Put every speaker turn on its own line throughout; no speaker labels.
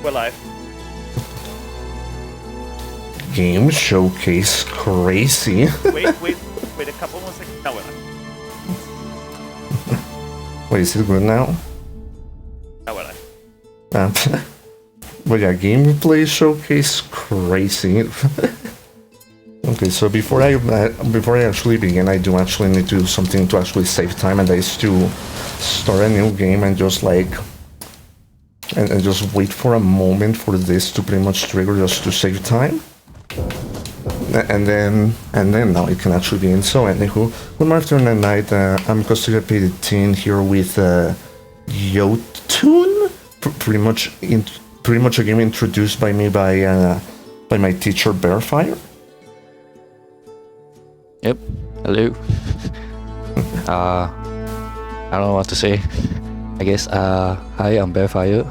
We're live.
Game showcase crazy.
Wait a couple more seconds. Now we're live.
Wait, is it good now?
Now we're live.
But yeah, gameplay showcase crazy. Okay, so before I actually begin, I do actually need to do something to actually save time, and that is to start a new game and just like and just wait for a moment for this to pretty much trigger just to save time. And then now it can actually begin. So anywho, good afternoon night. I'm CostilerAphid18 here with Jotun. Pretty much a game introduced by me by my teacher Bearfire.
Yep. Hello. I don't know what to say. I guess hi, I'm Bearfire.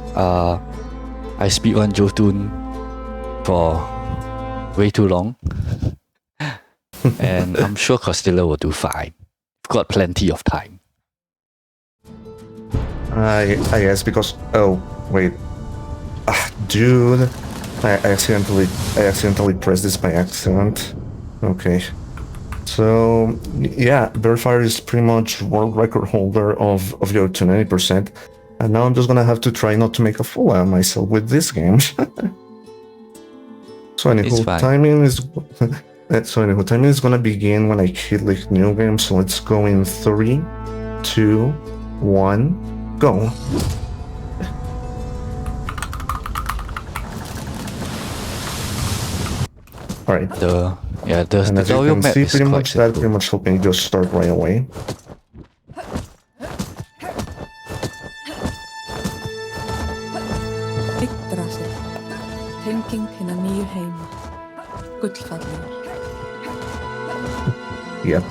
I speedrun Jotun for way too long. And I'm sure Costiler will do fine. We've got plenty of time.
I guess because wait. Dude. I accidentally pressed this by accident. Okay. So yeah, Bearfire is pretty much world record holder of Jotun 90%, and now I'm just gonna have to try not to make a fool out of myself with this game. So anywho, timing is gonna begin when I hit like new game. So let's go in 3, 2, 1, go. All right.
The
and as you
tutorial
can
map
see,
is
pretty
quite
much that pretty much helping just start right away.
Yggdrasil, tenging hinna nýju heima, gullfallegur.
Yep.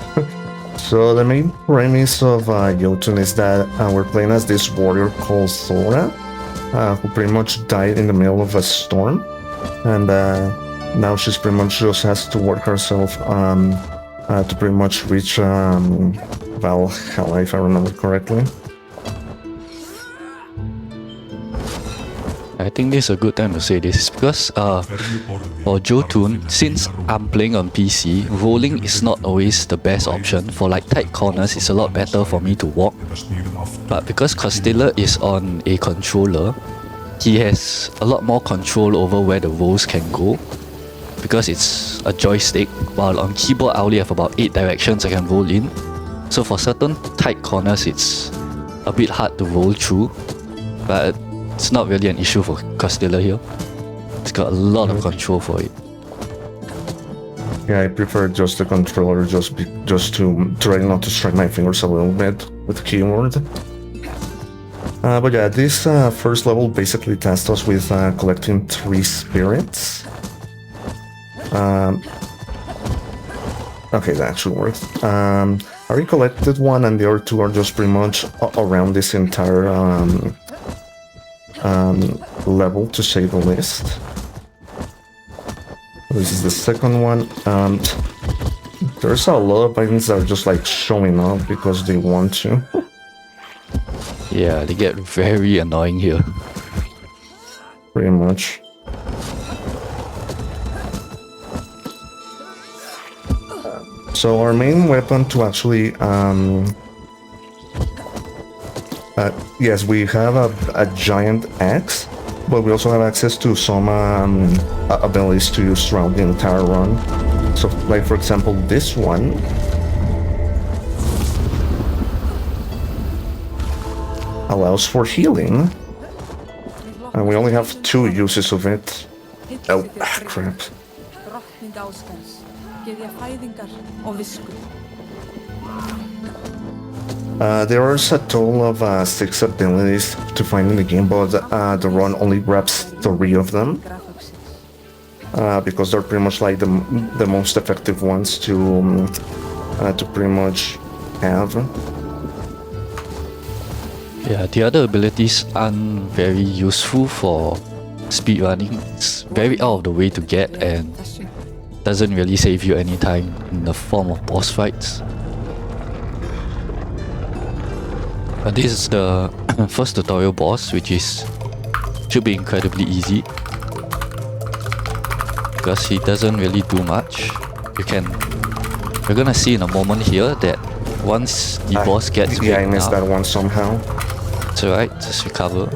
So the main premise of Jotun is that we're playing as this warrior called Thora, who pretty much died in the middle of a storm, and now she's pretty much just has to work herself to pretty much reach Valhalla, if I remember correctly.
I think this is a good time to say this because for Jotun, since I'm playing on PC, rolling is not always the best option. For like tight corners, it's a lot better for me to walk. But because Costiler is on a controller, he has a lot more control over where the rolls can go because it's a joystick, while on keyboard I only have about 8 directions I can roll in. So for certain tight corners, it's a bit hard to roll through, but it's not really an issue for Costiler here. It's got a lot of control for it.
Yeah, I prefer just the controller, just to try not to strike my fingers a little bit with keyboard. But yeah, this first level basically tasks us with collecting 3 spirits. Okay, that should work. I already collected one, and the other 2 are just pretty much around this entire level, to say the least. This is the second one. There's a lot of items that are just like showing up because they want to.
Yeah, they get very annoying here.
Pretty much. So our main weapon to actually yes, we have a giant axe, but we also have access to some abilities to use throughout the entire run. So like for example this one allows for healing, and we only have 2 uses of it. Oh crap. There are a total of 6 abilities to find in the game, but the run only grabs 3 of them because they're pretty much like the most effective ones to pretty much have.
Yeah, the other abilities aren't very useful for speedrunning. It's very out of the way to get and doesn't really save you any time in the form of boss fights. But this is the first tutorial boss, which is should be incredibly easy. Because he doesn't really do much. You're gonna see in a moment here that once the boss gets big
I missed
enough,
that one somehow.
it's alright, just recover.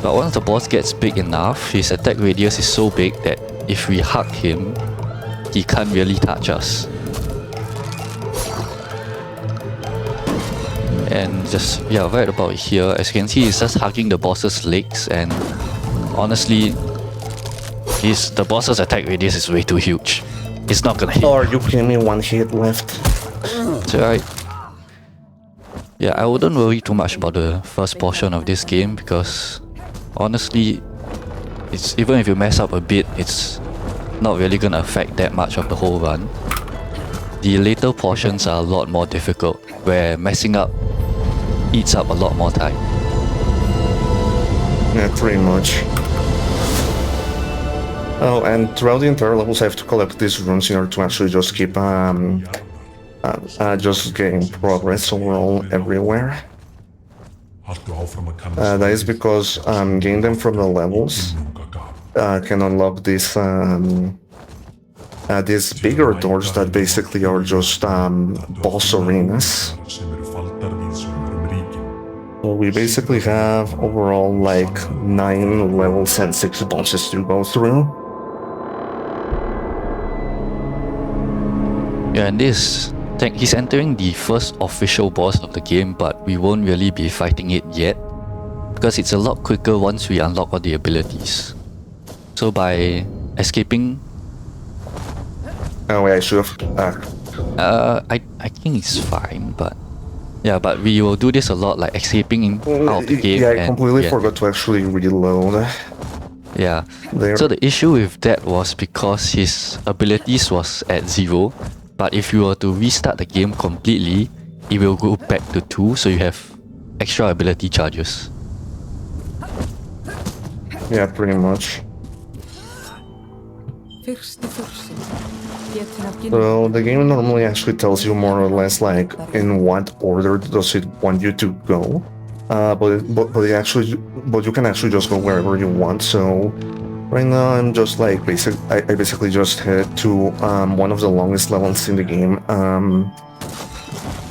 But once the boss gets big enough, his attack radius is so big that if we hug him, he can't really touch us. And just, yeah, right about here, as you can see, he's just hugging the boss's legs, and honestly, the boss's attack radius is way too huge. It's not gonna hit.
Or you kill me, one hit left.
It's alright. Yeah, I wouldn't worry too much about the first portion of this game because honestly, it's even if you mess up a bit, it's not really gonna affect that much of the whole run. The later portions are a lot more difficult, where messing up eats up a lot more time.
Yeah, pretty much. Oh, and throughout the entire levels I have to collect these runes in order to actually just keep just getting progress overall everywhere. That is because getting them from the levels can unlock these bigger doors that basically are just boss arenas. So we basically have overall like 9 levels and 6 bosses to go through.
Yeah, and he's entering the first official boss of the game, but we won't really be fighting it yet because it's a lot quicker once we unlock all the abilities. So by escaping...
Oh wait, I should have...
I think it's fine, but... Yeah, but we will do this a lot, like escaping out of the game.
Yeah, I completely forgot to actually reload.
Yeah.
There.
So the issue with that was because his abilities was at 0, but if you were to restart the game completely, it will go back to 2, so you have extra ability charges.
Yeah, pretty much. So the game normally actually tells you more or less like in what order does it want you to go, but you can actually just go wherever you want. So right now I'm just like I basically just head to one of the longest levels in the game,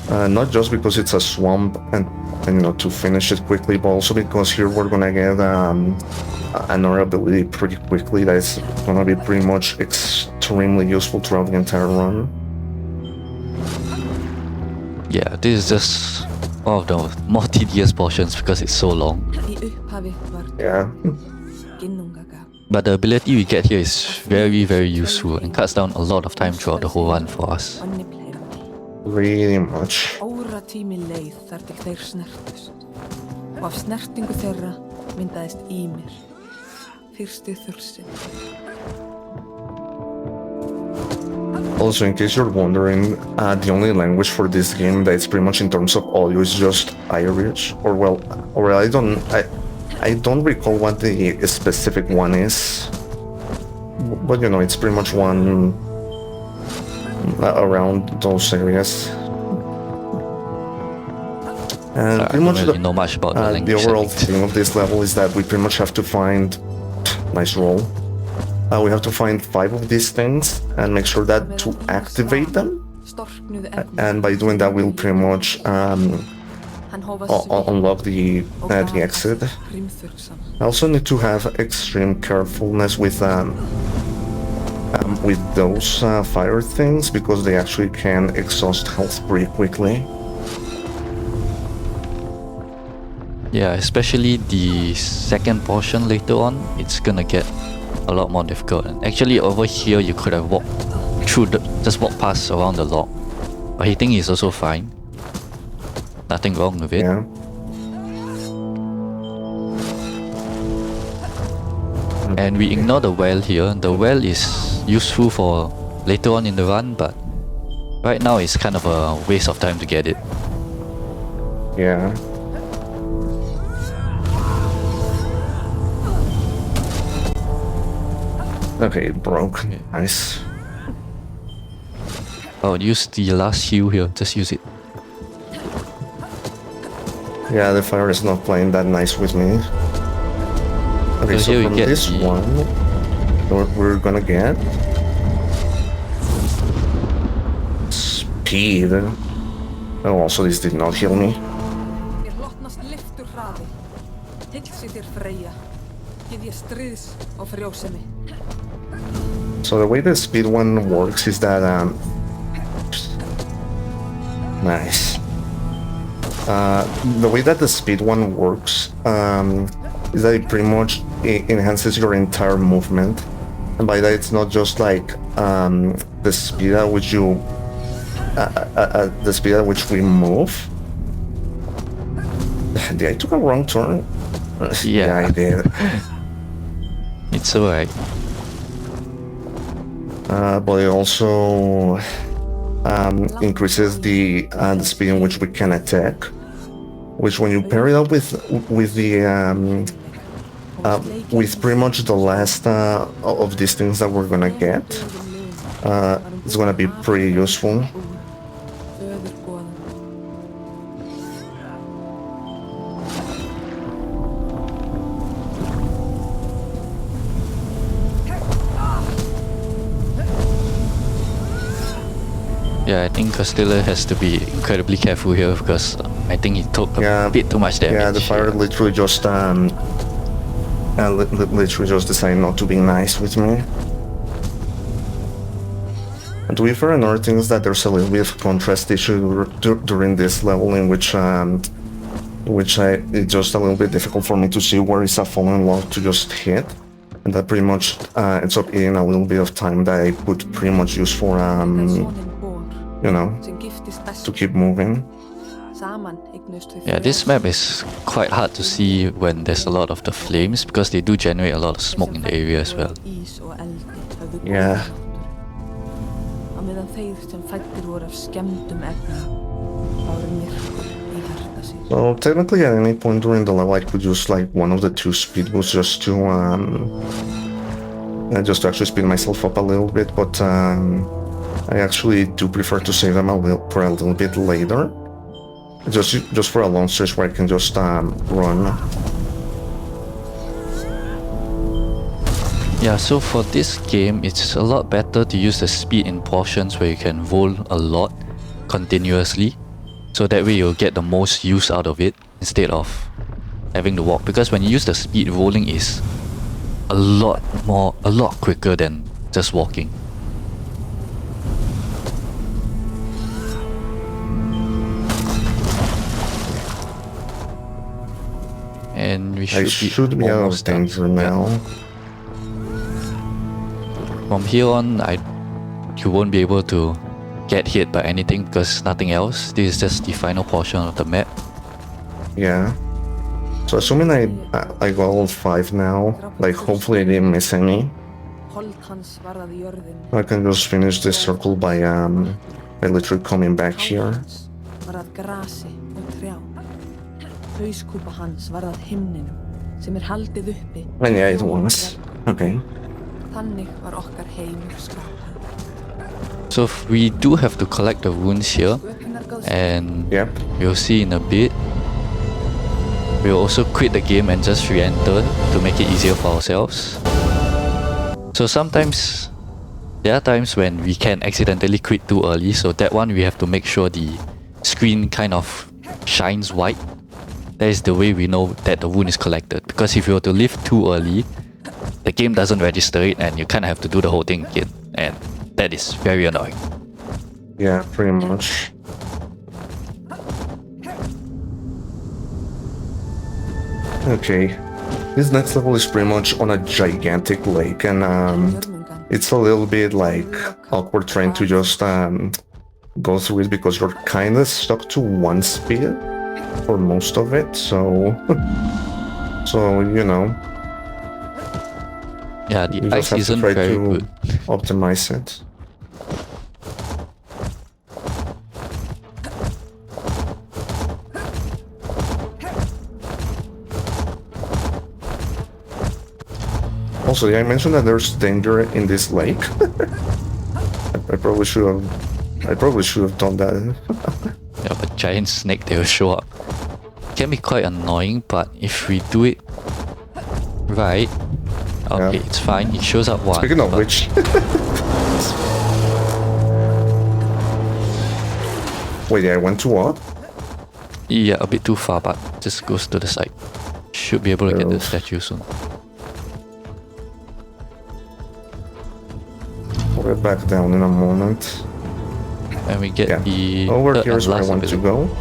not just because it's a swamp and you know to finish it quickly, but also because here we're gonna get another ability pretty quickly that is gonna be pretty much extremely useful throughout the entire run.
Yeah, this is just one of the more tedious portions because it's so long.
Yeah.
But the ability we get here is very, very useful and cuts down a lot of time throughout the whole run for us.
Pretty much. Also, in case you're wondering, the only language for this game that's pretty much in terms of audio is just Irish, or I don't recall what the specific one is, but you know, it's pretty much one around those areas. And
I
pretty
don't
much
really know much about the language.
The overall theme of this level is that we pretty much have to find... Nice roll. We have to find 5 of these things and make sure that to activate them. And by doing that, we'll pretty much unlock the exit. I also need to have extreme carefulness with those fire things because they actually can exhaust health pretty quickly.
Yeah, especially the second portion later on, it's gonna get a lot more difficult. And actually over here you could have walked through just walk past around the log. But hitting is also fine. Nothing wrong with it.
Yeah.
And we ignore the well here. The well is useful for later on in the run, but right now it's kind of a waste of time to get it.
Yeah. Okay, it broke. Nice.
Oh, use the last heal here. Just use it.
Yeah, the fire is not playing that nice with me. Okay, so
here we
from
get
this
the-
one, we're gonna get speed. Oh, also this did not heal me.
Mér hlotnast lyftur hraði. Hilsi þér Freyja. Gið ég stríðs og frjósemi.
So the way the speed one works is that nice. The way that the speed one works is that it pretty much enhances your entire movement, and by that it's not just like the speed at which you the speed at which we move. Did I took a wrong turn?
Yeah.
I did.
It's alright.
But it also increases the speed in which we can attack, which when you pair it up with the with pretty much the last of these things that we're gonna get, it's gonna be pretty useful.
Föður goðan.
Yeah,
I think Costiller has to be incredibly careful here because I think he took a bit too much damage.
Yeah, the fire literally just literally just decided not to be nice with me. And to be fair, another thing is that there's a little bit of contrast issue during this level in which it's just a little bit difficult for me to see where is a fallen log to just hit. And that pretty much ends up eating a little bit of time that I would pretty much use for, you know, to keep moving.
Yeah, this map is quite hard to see when there's a lot of the flames because they do generate a lot of smoke in the area as well.
Yeah.
Á meðan þeir sem fæddir voru af skemmdum efnum báru myrkur í hjarta sér.
So technically at any point during the level I could use like one of the two speed boosts just to actually speed myself up a little bit, but I actually do prefer to save them for a little bit later. Just for a long stretch where I can just run.
Yeah, so for this game, it's a lot better to use the speed in portions where you can roll a lot continuously. So that way you'll get the most use out of it instead of having to walk. Because when you use the speed, rolling is a lot quicker than just walking. And we should be
out of danger now.
From here on, you won't be able to get hit by anything because nothing else. This is just the final portion of the map.
Yeah. So assuming I got all 5 now, like hopefully I didn't miss any. I can just finish this circle by literally coming back here.
Hauskúpa hans varð að himninum sem haldið uppi.
And yeah, it was. Okay.
Þannig var okkar heimur skapaður.
So we do have to collect the runes here, and
Yep.
we'll see in a bit. We'll also quit the game and just re-enter to make it easier for ourselves. So sometimes there are times when we can accidentally quit too early, so that one we have to make sure the screen kind of shines white. That is the way we know that the rune is collected, because if you were to leave too early, the game doesn't register it and you kind of have to do the whole thing again, and that is very annoying.
Yeah, pretty much. Okay, this next level is pretty much on a gigantic lake, and it's a little bit like awkward trying to just go through it because you're kind of stuck to one speed for most of it, so you know,
Yeah, the
you
ice
just have to
isn't
try
very
to
good.
optimize it. Also, yeah, I mentioned that there's danger in this lake. I probably should have done that.
Yeah, but giant snake, they will show up. Can be quite annoying, but if we do it Right. Okay,
Yeah.
it's fine. It shows up once.
Speaking of
but-
which... Wait, I went to what?
Yeah, a bit too far, but just goes to the side. Should be able to get the
Oof.
statue soon.
We'll get back down in a moment.
And we get
Yeah.
the
Over
third
here
and
is where I
last
want to
ability.
go.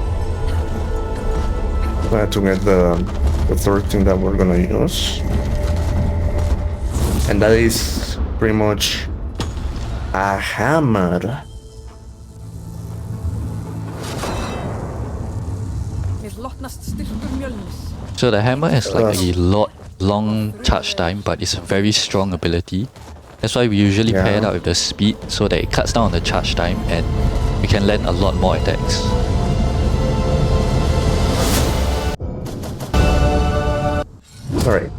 I had to get the third thing that we're gonna use. And that is pretty much a hammer.
So the hammer has like a long charge time, but it's a very strong ability. That's why we usually pair it up with the speed so that it cuts down on the charge time and we can land a lot more attacks.
Alright.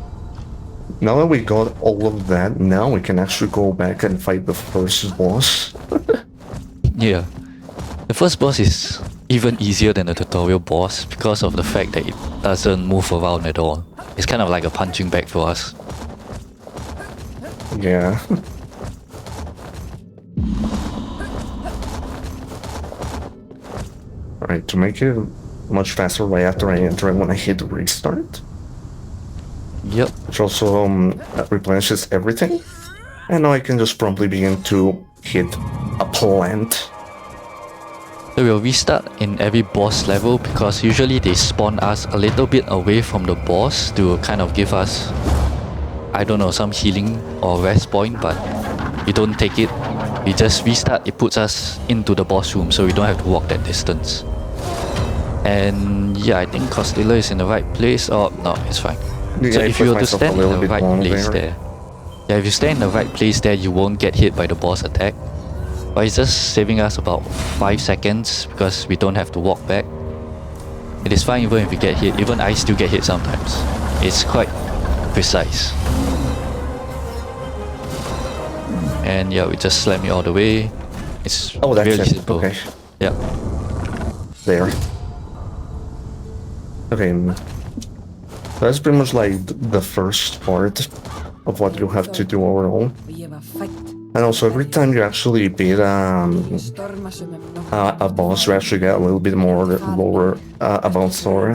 Now that we got all of that, now we can actually go back and fight the first boss.
Yeah. The first boss is even easier than the tutorial boss because of the fact that it doesn't move around at all. It's kind of like a punching bag for us.
Yeah. Alright, to make it much faster right after I enter, when I hit restart,
Yep.
which also replenishes everything. And now I can just promptly begin to hit a plant.
So we'll restart in every boss level because usually they spawn us a little bit away from the boss to kind of give us, I don't know, some healing or rest point, but we don't take it. We just restart, it puts us into the boss room so we don't have to walk that distance. And yeah, I think Costiller is in the right place. Oh, no, it's fine.
Yeah,
So
I
if you
pushed
were to
myself a
stand in
little
the
bit
right
wrong
place there. Yeah, if you stand in the right place there, you won't get hit by the boss attack. But it's just saving us about 5 seconds because we don't have to walk back. It is fine even if we get hit. Even I still get hit sometimes. It's quite precise. And yeah, we just slam it all the way. It's
Oh, that's
really
it.
simple.
Okay.
Yeah.
There. Okay. That's pretty much like the first part of what you have to do overall. And also, every time you actually beat a boss, you actually get a little bit more lower about Thor.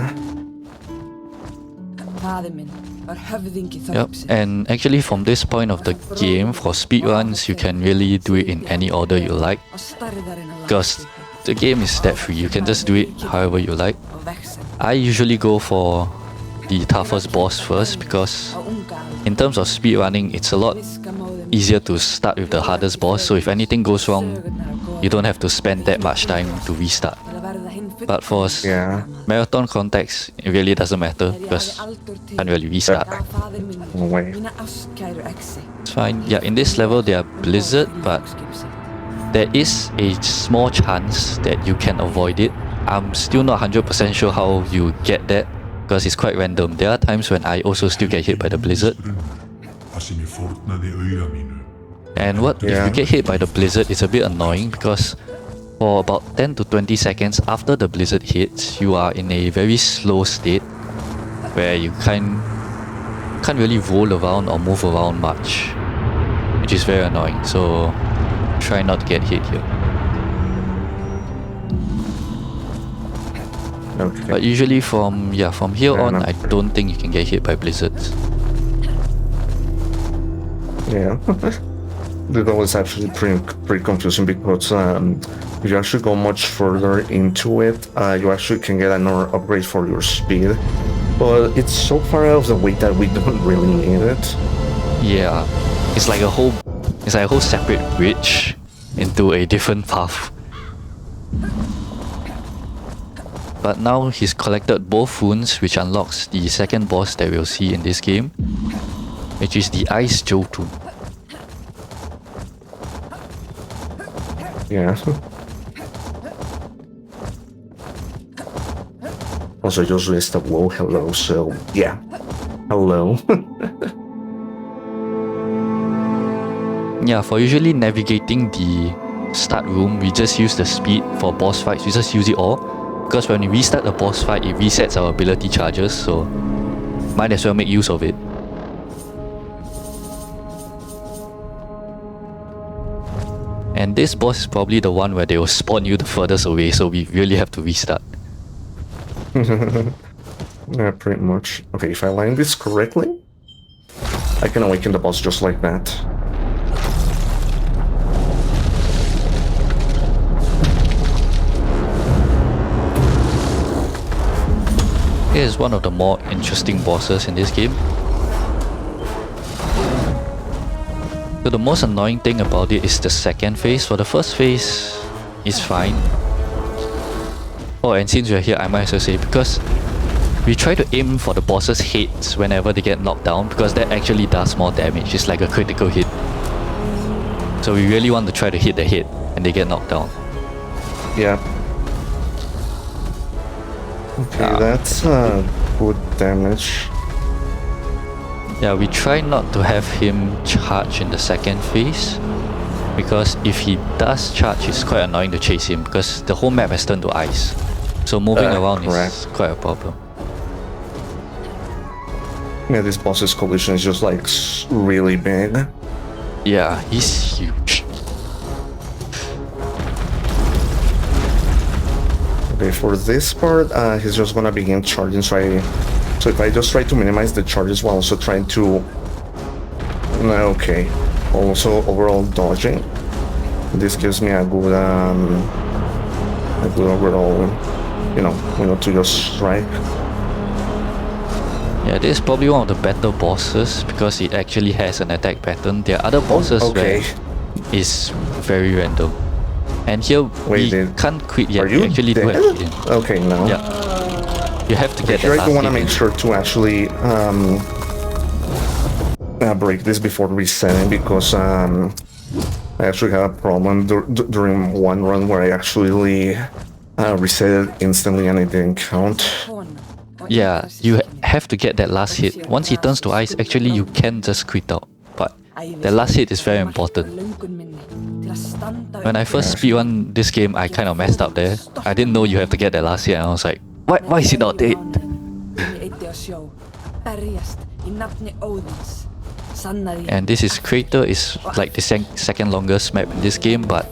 Yep, and actually from this point of the game, for speedruns, you can really do it in any order you like. Because the game is that free, you can just do it however you like. I usually go for the toughest boss first because in terms of speedrunning, it's a lot easier to start with the hardest boss, so if anything goes wrong, you don't have to spend that much time to restart. But for marathon context, it really doesn't matter because you can't really restart.
No way.
It's fine. Yeah, in this level there are blizzard, but there is a small chance that you can avoid it. I'm still not 100% sure how you get that because it's quite random. There are times when I also still get hit by the blizzard. And if you get hit by the blizzard, it's a bit annoying because for about 10 to 20 seconds after the blizzard hits, you are in a very slow state where you can't really roll around or move around much, which is very annoying. So try not to get hit here.
Okay.
But usually from here on, I don't think you can get hit by blizzards.
Yeah. That was actually pretty confusing because if you actually go much further into it, you actually can get another upgrade for your speed. But it's so far out of the way that we don't really need it.
Yeah, it's like a whole separate bridge into a different path. But now he's collected both wounds, which unlocks the second boss that we'll see in this game, which is the Ice Jotun.
Yeah. Also, just list of whoa, hello, so yeah. Hello.
Yeah, for usually navigating the start room, we just use the speed. For boss fights, we just use it all. Because when we restart the boss fight, it resets our ability charges, so might as well make use of it. And this boss is probably the one where they will spawn you the furthest away, so we really have to restart.
Yeah, pretty much. Okay, if I line this correctly, I can awaken the boss just like that.
It is one of the more interesting bosses in this game. So the most annoying thing about it is the second phase. For the first phase, it's fine. Oh, and since we're here, I might as well say, because we try to aim for the boss's heads whenever they get knocked down, because that actually does more damage. It's like a critical hit. So we really want to try to hit the head and they get knocked down.
Yeah. Okay, that's good damage.
Yeah, we try not to have him charge in the second phase, because if he does charge, it's quite annoying to chase him because the whole map has turned to ice. So moving around is quite a problem.
Yeah, this boss's collision is just like really big.
Yeah, he's huge.
Okay, for this part, he's just gonna begin charging, so if I just try to minimize the charges while also trying to... Okay, also overall dodging. This gives me a good overall, you know, to just strike.
Yeah, this is probably one of the better bosses because it actually has an attack pattern. There are other bosses where it's very random. And here we can't quit yet.
Are you
actually
dead?
do have to quit.
Okay, no.
Yeah. You have to get that
Here I
last
do want to
hit
make
in.
sure to actually break this before resetting, because I actually had a problem during one run where I actually reset it instantly and it didn't count.
Yeah, you have to get that last hit. Once he turns to ice, actually you can just quit out. But the last hit is very important. When I first speedrun this game, I kind of messed up there. I didn't know you have to get that last hit, and I was like, why is he not dead? And this is Crater is like the second longest map in this game, but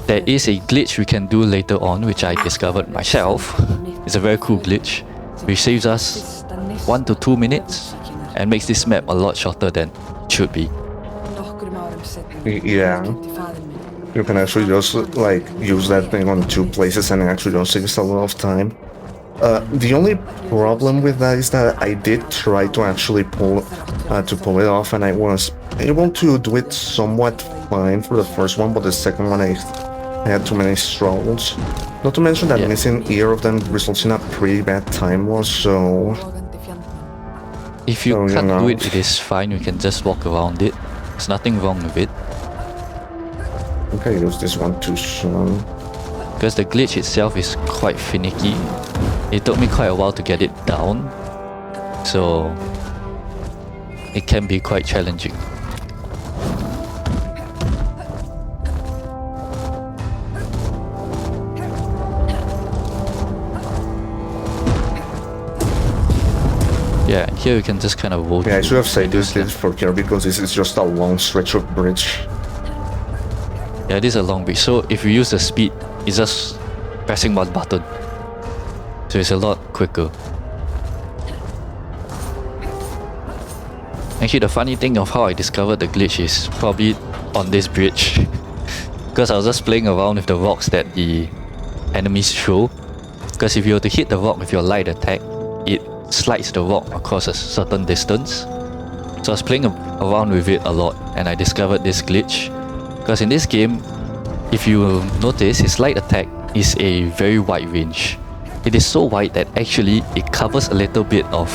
there is a glitch we can do later on, which I discovered myself. It's a very cool glitch, which saves us 1 to 2 minutes and makes this map a lot shorter than it should be.
Yeah. You can actually just like use that thing on 2 places and it actually just saves a lot of time. The only problem with that is that I did try to actually pull it off, and I was able to do it somewhat fine for the first one, but the second one I had too many struggles. Not to mention that missing either of them results in a pretty bad time loss, so...
If you can't do it, it is fine, you can just walk around it. There's nothing wrong with it.
I think I used this one too soon.
Because the glitch itself is quite finicky. It took me quite a while to get it down, so it can be quite challenging. Yeah, here you can just kind of roll.
Yeah, I should have saved this for here because this is just a long stretch of bridge.
Yeah, this is a long bridge, so if you use the speed, it's just pressing one button. So it's a lot quicker. Actually, the funny thing of how I discovered the glitch is probably on this bridge. Because I was just playing around with the rocks that the enemies throw. Because if you were to hit the rock with your light attack, it slides the rock across a certain distance. So I was playing around with it a lot and I discovered this glitch. Because in this game, if you notice, his light attack is a very wide range. It is so wide that actually it covers a little bit of...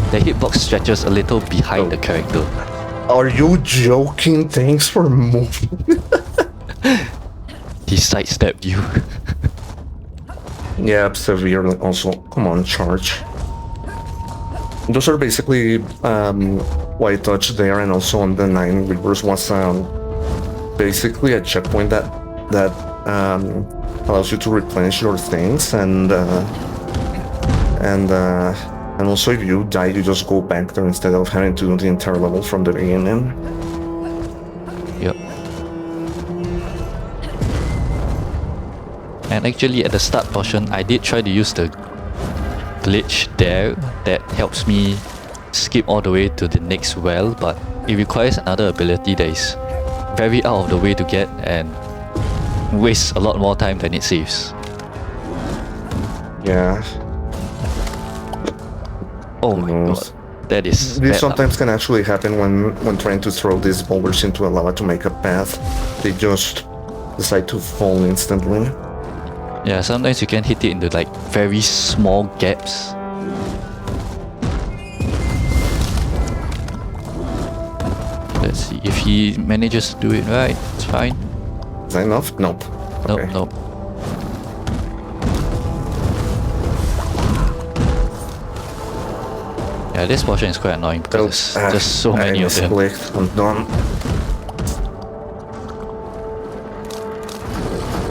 The hitbox stretches a little behind the character.
Are you joking? Thanks for moving.
He sidestepped you.
Yeah, severely also. Come on, charge. Those are basically white touch there, and also on the 9 Reapers was basically a checkpoint that allows you to replenish your things, and also if you die, you just go back there instead of having to do the entire level from the beginning.
Yep. And actually at the start portion, I did try to use the glitch there that helps me skip all the way to the next well, but it requires another ability that is very out of the way to get and wastes a lot more time than it saves.
Yeah.
Oh my god, that is
This
bad
sometimes can actually happen when trying to throw these boulders into a lava to make a path. They just decide to fall instantly.
luck. Yeah, sometimes you can hit it into like very small gaps. Let's see if he manages to do it right. It's fine.
Is that enough? Nope.
Nope,
Okay.
nope. Yeah, this portion is quite annoying because there's just so many of them.
misclicked. I'm done.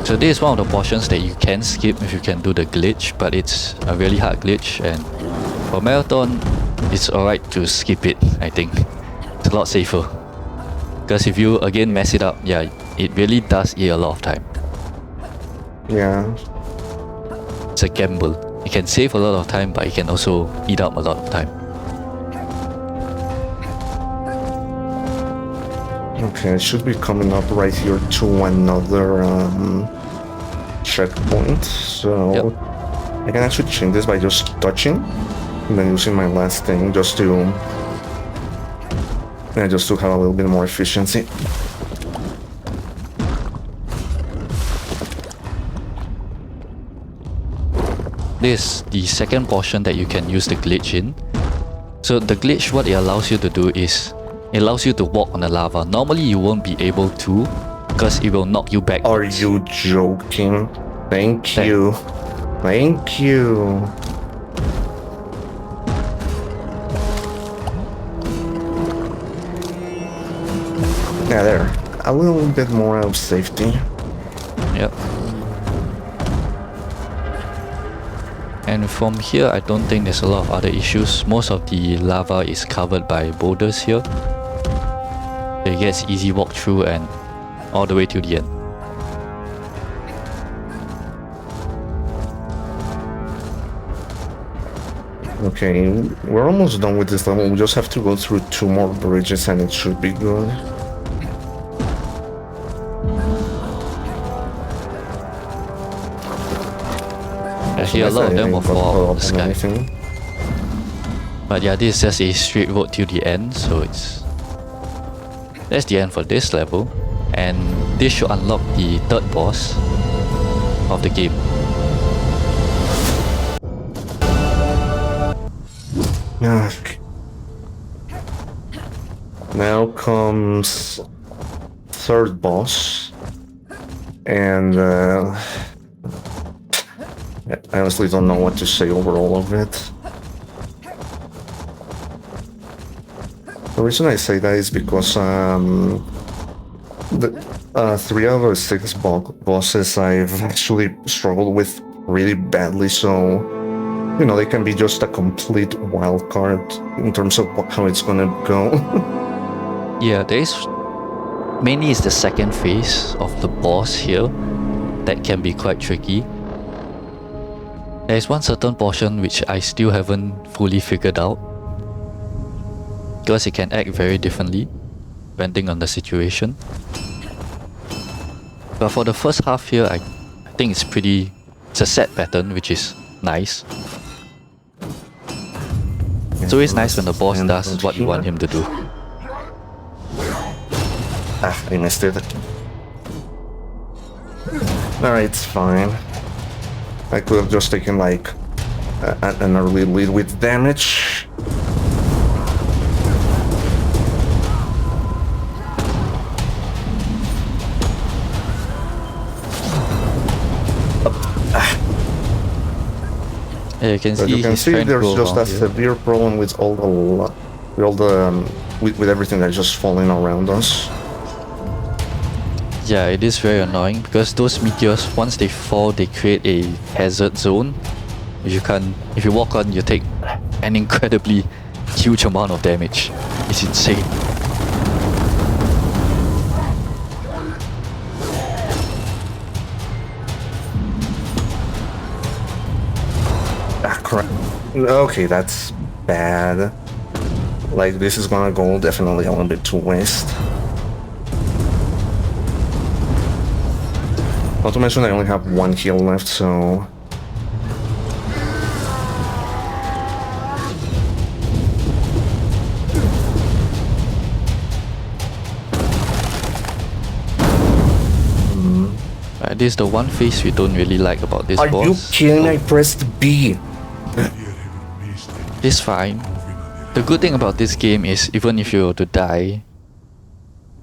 So this is one of the portions that you can skip if you can do the glitch, but it's a really hard glitch, and for marathon, it's alright to skip it, I think. It's a lot safer. Because if you again mess it up, yeah, it really does eat a lot of time.
Yeah.
It's a gamble. It can save a lot of time, but it can also eat up a lot of time.
Okay, I should be coming up right here to another checkpoint. So
Yep.
I can actually change this by just touching and then using my last thing just to have a little bit more efficiency.
This is the second portion that you can use the glitch in. So the glitch, what it allows you to do is, it allows you to walk on the lava. Normally you won't be able to, because it will knock you back.
Are you joking? Thank you. Thank you. Yeah, there. A little bit more of safety.
Yep. And from here, I don't think there's a lot of other issues. Most of the lava is covered by boulders here. It gets easy walk through and all the way to the end.
Okay, we're almost done with this level. We just have to go through 2 more bridges and it should be good.
Actually, a lot of them will fall out of the sky.
Anything.
But yeah, this is just a straight road to the end, so that's the end for this level. And this should unlock the third boss of the game.
Okay. Now comes third boss, and I honestly don't know what to say over all of it. The reason I say that is because the 3 out of 6 bosses I've actually struggled with really badly, so you know, they can be just a complete wild card in terms of how it's gonna go.
Yeah, there is mainly it's the second phase of the boss here that can be quite tricky. There is one certain portion which I still haven't fully figured out, because it can act very differently depending on the situation. But for the first half here, I think it's a set pattern, which is nice. It's always nice when the boss does what you want him to do.
Ah, I missed it. Alright, it's fine. I could have just taken like an early lead with damage.
Yeah, you can
But
see,
you can
he's
see
trying to
there's
go
just a
around here.
severe problem with with everything that's just falling around us.
Yeah, it is very annoying because those meteors, once they fall, they create a hazard zone. If you walk on, you take an incredibly huge amount of damage. It's insane.
Ah, crap. Okay, that's bad. Like, this is gonna go definitely a little bit to waste. Not to mention I only have one heal left, so...
This is the one phase we don't really like about this boss.
Are you kidding? I pressed B.
It's fine. The good thing about this game is even if you were to die,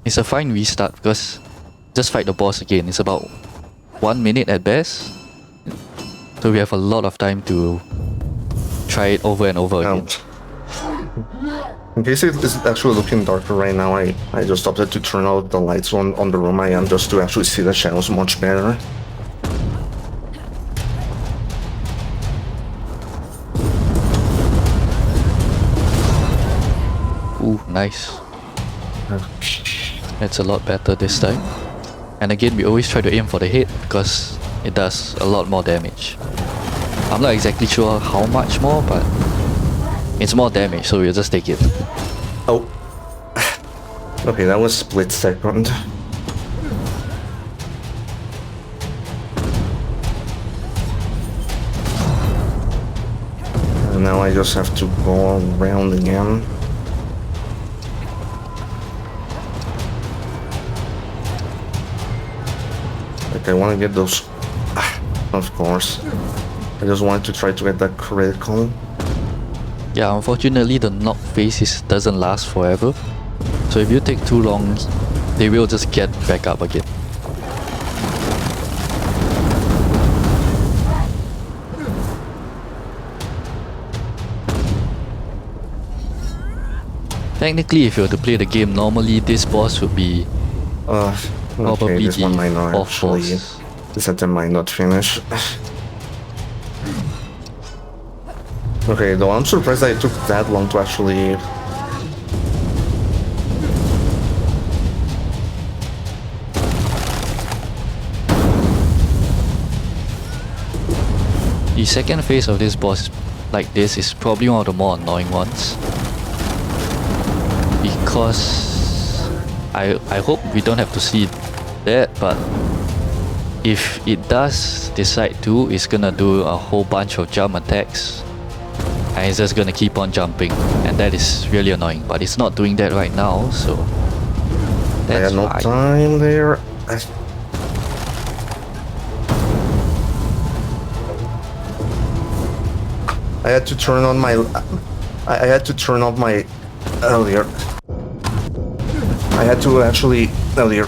it's a fine restart because just fight the boss again. It's about 1 minute at best. So we have a lot of time to try it over and over again.
In case it is actually looking darker right now, I just opted to turn out the lights on the room I am just to actually see the shadows much better.
Ooh, nice. That's a lot better this time. And again, we always try to aim for the head because it does a lot more damage. I'm not exactly sure how much more, but it's more damage, so we'll just take it.
Oh. Okay, that was split second. And now I just have to go around again. Like, I want to get those... Of course. I just wanted to try to get that critical.
Yeah, unfortunately the knock phase doesn't last forever. So if you take too long, they will just get back up again. Technically, if you were to play the game normally, this boss would be probably
okay, this one might
the
not
fourth
actually...
boss.
This item might not finish. Okay, though I'm surprised that it took that long to actually...
The second phase of this boss like this is probably one of the more annoying ones. Because I hope we don't have to see that, but if it does decide to, it's gonna do a whole bunch of jump attacks. And it's just gonna keep on jumping, and that is really annoying, but it's not doing that right now, so
I
that's
had no
fine.
time there. I had to turn on my... I had to turn off my... earlier. I had to actually... earlier.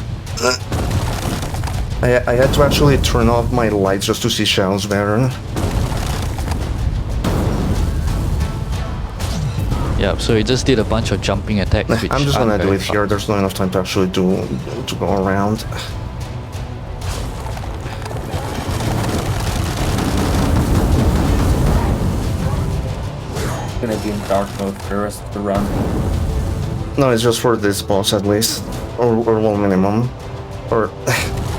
I had to actually turn off my lights just to see shadows better.
Yeah, so it just did a bunch of jumping attacks, which
I'm just gonna
aren't
do
very
it here.
fun.
There's not enough time to actually to go around.
Gonna be in dark mode for the rest of the run.
No, it's just for this boss at least, or well minimum, or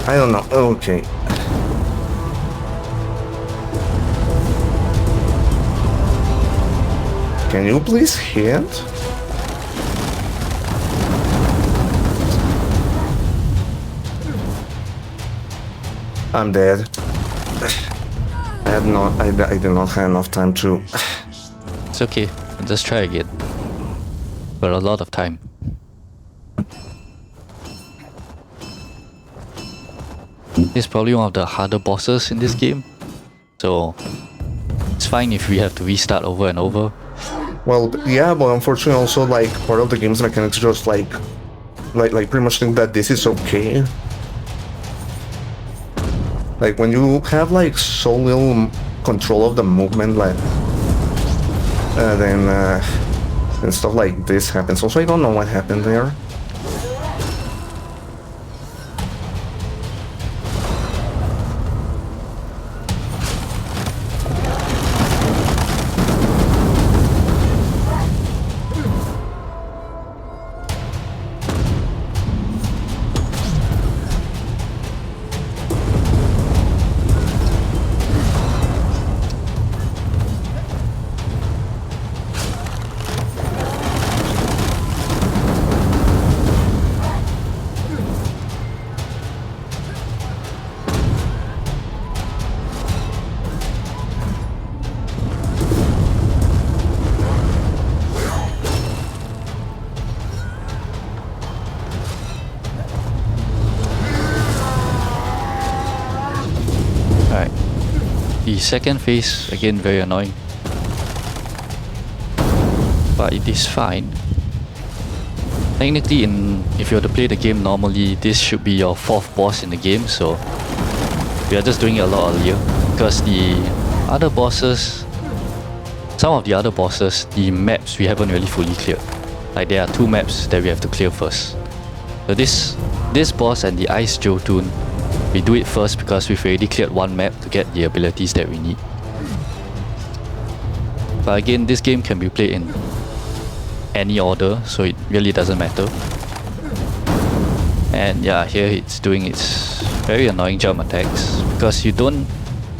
I don't know. Okay. Can you please hit? I'm dead. I did not have enough time to...
It's okay, just try again. For a lot of time. This is probably one of the harder bosses in this game. So it's fine if we have to restart over and over.
Well, yeah, but unfortunately also like part of the game's mechanics just like pretty much think that this is okay. Like when you have like so little control of the movement, like then stuff like this happens. Also, I don't know what happened there.
The second phase, again, very annoying. But it is fine. Technically, if you were to play the game normally, this should be your 4th boss in the game, so we are just doing it a lot earlier. Because the other bosses, some of the other bosses, the maps we haven't really fully cleared. Like there are 2 maps that we have to clear first. So this boss and the Ice Jotun, we do it first because we've already cleared 1 map to get the abilities that we need. But again, this game can be played in any order, so it really doesn't matter. And yeah, here it's doing its very annoying jump attacks because you don't.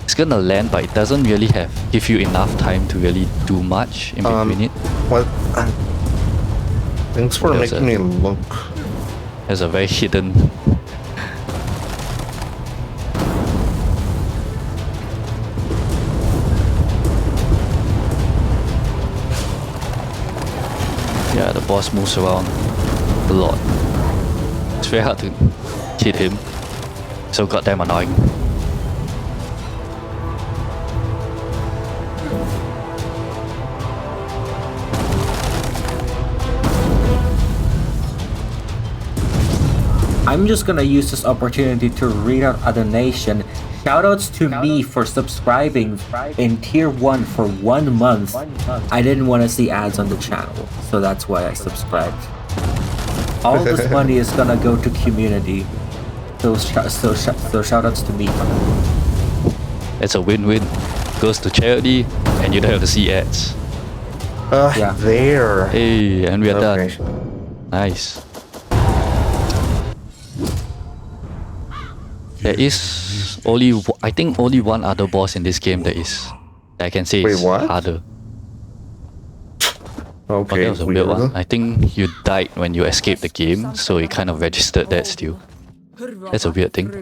It's gonna land, but it doesn't really give you enough time to really do much in between it.
Well, thanks for making me look.
There's a very hidden. Yeah, the boss moves around a lot. It's very hard to hit him. So goddamn annoying.
I'm just gonna use this opportunity to read out a donation. Shoutouts to me for subscribing in tier 1 for 1 month. I didn't want to see ads on the channel, so that's why I subscribed. All this money is gonna go to community. So shoutouts to me.
It's a win-win. Goes to charity, and you don't have to see ads.
Yeah.
There.
Hey, and we are
Okay.
done. Nice. There is only, I think, only 1 other boss in this game that I can say is
what?
harder. Oh,
Okay,
that was a weird one. I think you died when you escaped the game, so it kind of registered that still. That's a weird thing.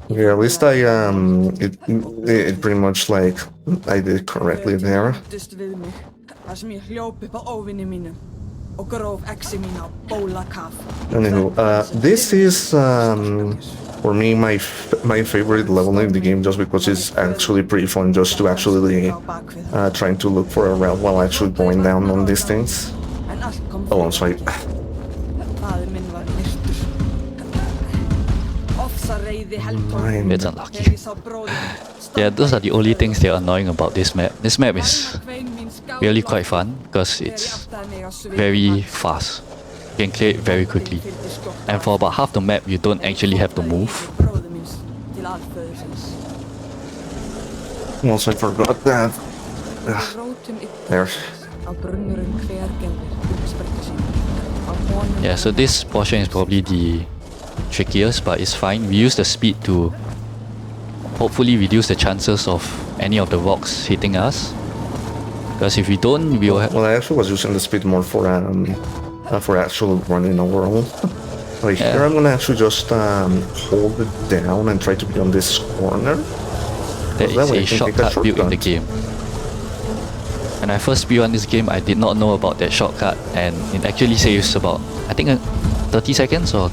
Yeah, at least it pretty much like I did correctly there. Anywho, this is for me my favorite level in the game, just because it's actually pretty fun just to actually trying to look for a route while actually going down on these things. Oh, I'm sorry.
It's unlucky. Yeah, those are the only things that are annoying about this map. This map is really quite fun because it's very fast. You can clear it very quickly. And for about half the map, you don't actually have to move.
Also, I forgot that. There.
Yeah, so this portion is probably the trickiest, but it's fine. We use the speed to hopefully reduce the chances of any of the rocks hitting us. Because if we don't, we will have...
Well, I actually was using the speed more for actual running overall. Right here, I'm gonna actually just hold it down and try to be on this corner.
There is a shortcut built in the game. When I first speedrun this game, I did not know about that shortcut, and it actually saves about, I think, 30 seconds or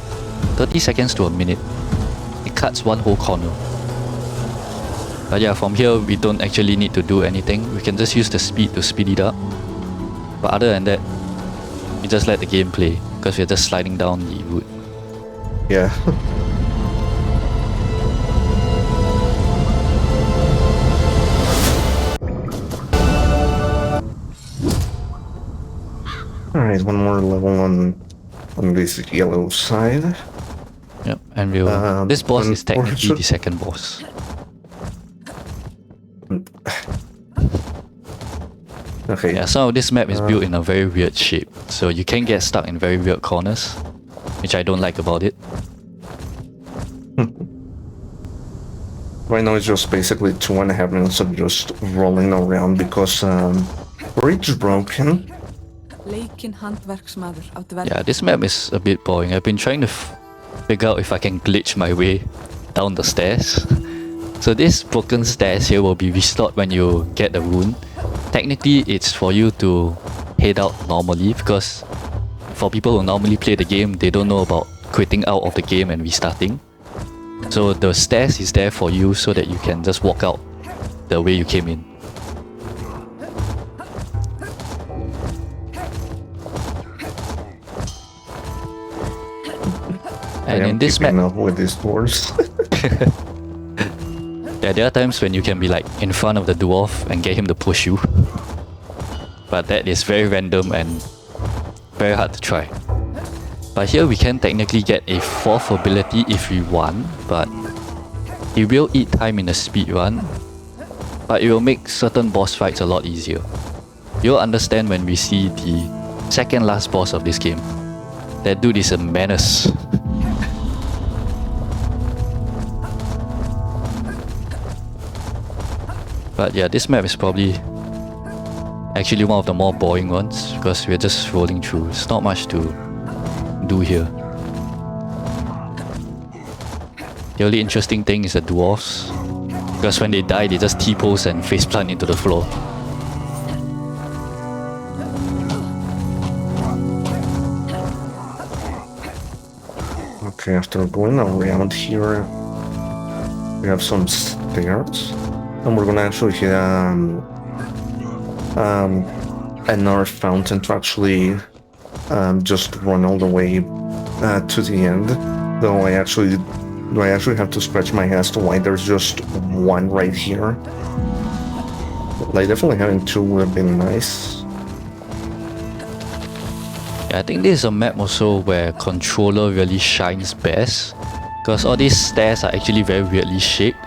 30 seconds to a minute. It cuts 1 whole corner. But yeah, from here we don't actually need to do anything. We can just use the speed to speed it up. But other than that, we just let the game play because we're just sliding down the route.
Yeah. Alright, 1 more level on this yellow side.
Yep, and we'll... this boss is technically the second boss.
Okay.
Yeah, some of this map is built in a very weird shape, so you can get stuck in very weird corners, which I don't like about it.
Right now it's just basically 2.5 minutes of just rolling around because bridge broken.
Yeah, this map is a bit boring. I've been trying to figure out if I can glitch my way down the stairs. So this broken stairs here will be restored when you get the rune. Technically, it's for you to head out normally, because for people who normally play the game, they don't know about quitting out of the game and restarting. So the stairs is there for you so that you can just walk out the way you came in. And in this map,
up with these doors.
yeah, there are times when you can be like in front of the dwarf and get him to push you. But that is very random and very hard to try. But here we can technically get a 4th ability if we want, but it will eat time in the speed run, but it will make certain boss fights a lot easier. You'll understand when we see the second last boss of this game. That dude is a menace. But yeah, this map is probably actually one of the more boring ones because we're just rolling through. There's not much to do here. The only interesting thing is the dwarves, because when they die they just T-pose and faceplant into the floor.
Okay, after going around here, we have some stairs, and we're gonna actually hit another fountain to actually just run all the way to the end. Though I actually have to scratch my ass to why there's just one right here. Like, definitely having two would have been nice.
Yeah, I think this is a map also where controller really shines best, because all these stairs are actually very weirdly shaped.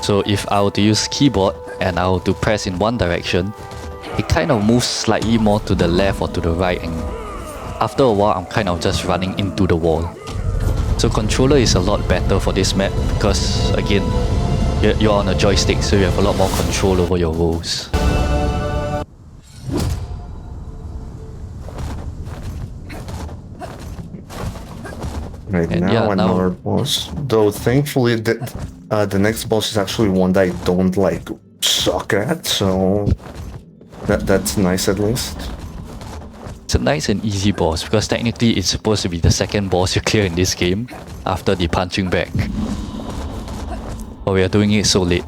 So if I were to use keyboard and I were to press in one direction, it kind of moves slightly more to the left or to the right, and after a while I'm kind of just running into the wall. So controller is a lot better for this map because, again, you're on a joystick, so you have a lot more control over your rolls.
Right,
And
now
yeah,
another boss. Though thankfully the next boss is actually one that I don't like suck at, so that's nice at least.
It's a nice and easy boss because technically it's supposed to be the second boss you clear in this game after the punching bag. But we are doing it so late.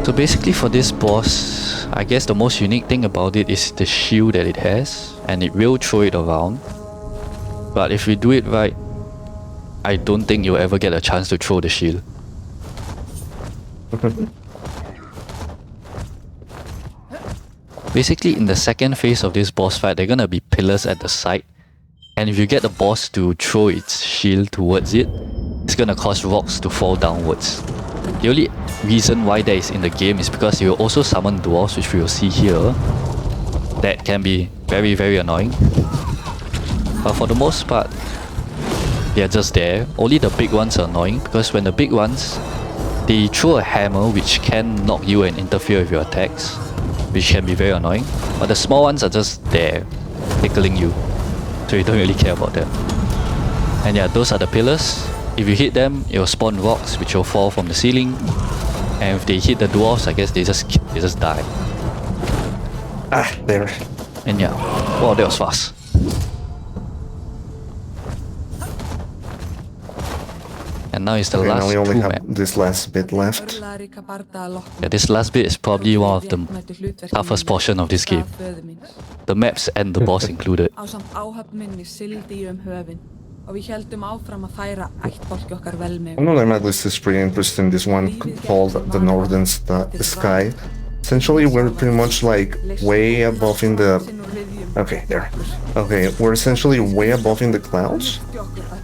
So basically for this boss, I guess the most unique thing about it is the shield that it has, and it will throw it around. But if we do it right, I don't think you'll ever get a chance to throw the shield. Basically in the second phase of this boss fight, there are gonna be pillars at the side, and if you get the boss to throw its shield towards it, it's gonna cause rocks to fall downwards. The only reason why that is in the game is because you will also summon dwarves, which we will see here, that can be very, very annoying. But for the most part, they are just there. Only the big ones are annoying because when the big ones, they throw a hammer which can knock you and interfere with your attacks, which can be very annoying. But the small ones are just there, tickling you, so you don't really care about them. And yeah, those are the pillars. If you hit them, it will spawn rocks which will fall from the ceiling. And if they hit the dwarves, I guess they just die.
Ah, there.
And yeah, wow, that was fast. And now it's the
Okay,
last
now we only
two
have
map.
this last bit left.
Yeah, this last bit is probably one of the toughest portion of this game. The maps and the boss included.
Og við héldum áfram að færa ættbálki okkar velmegun.
One of them at least is pretty interesting, this one called the Northern Sky. Essentially, we're pretty much like way above in the... Okay, there. Okay, we're essentially way above in the clouds.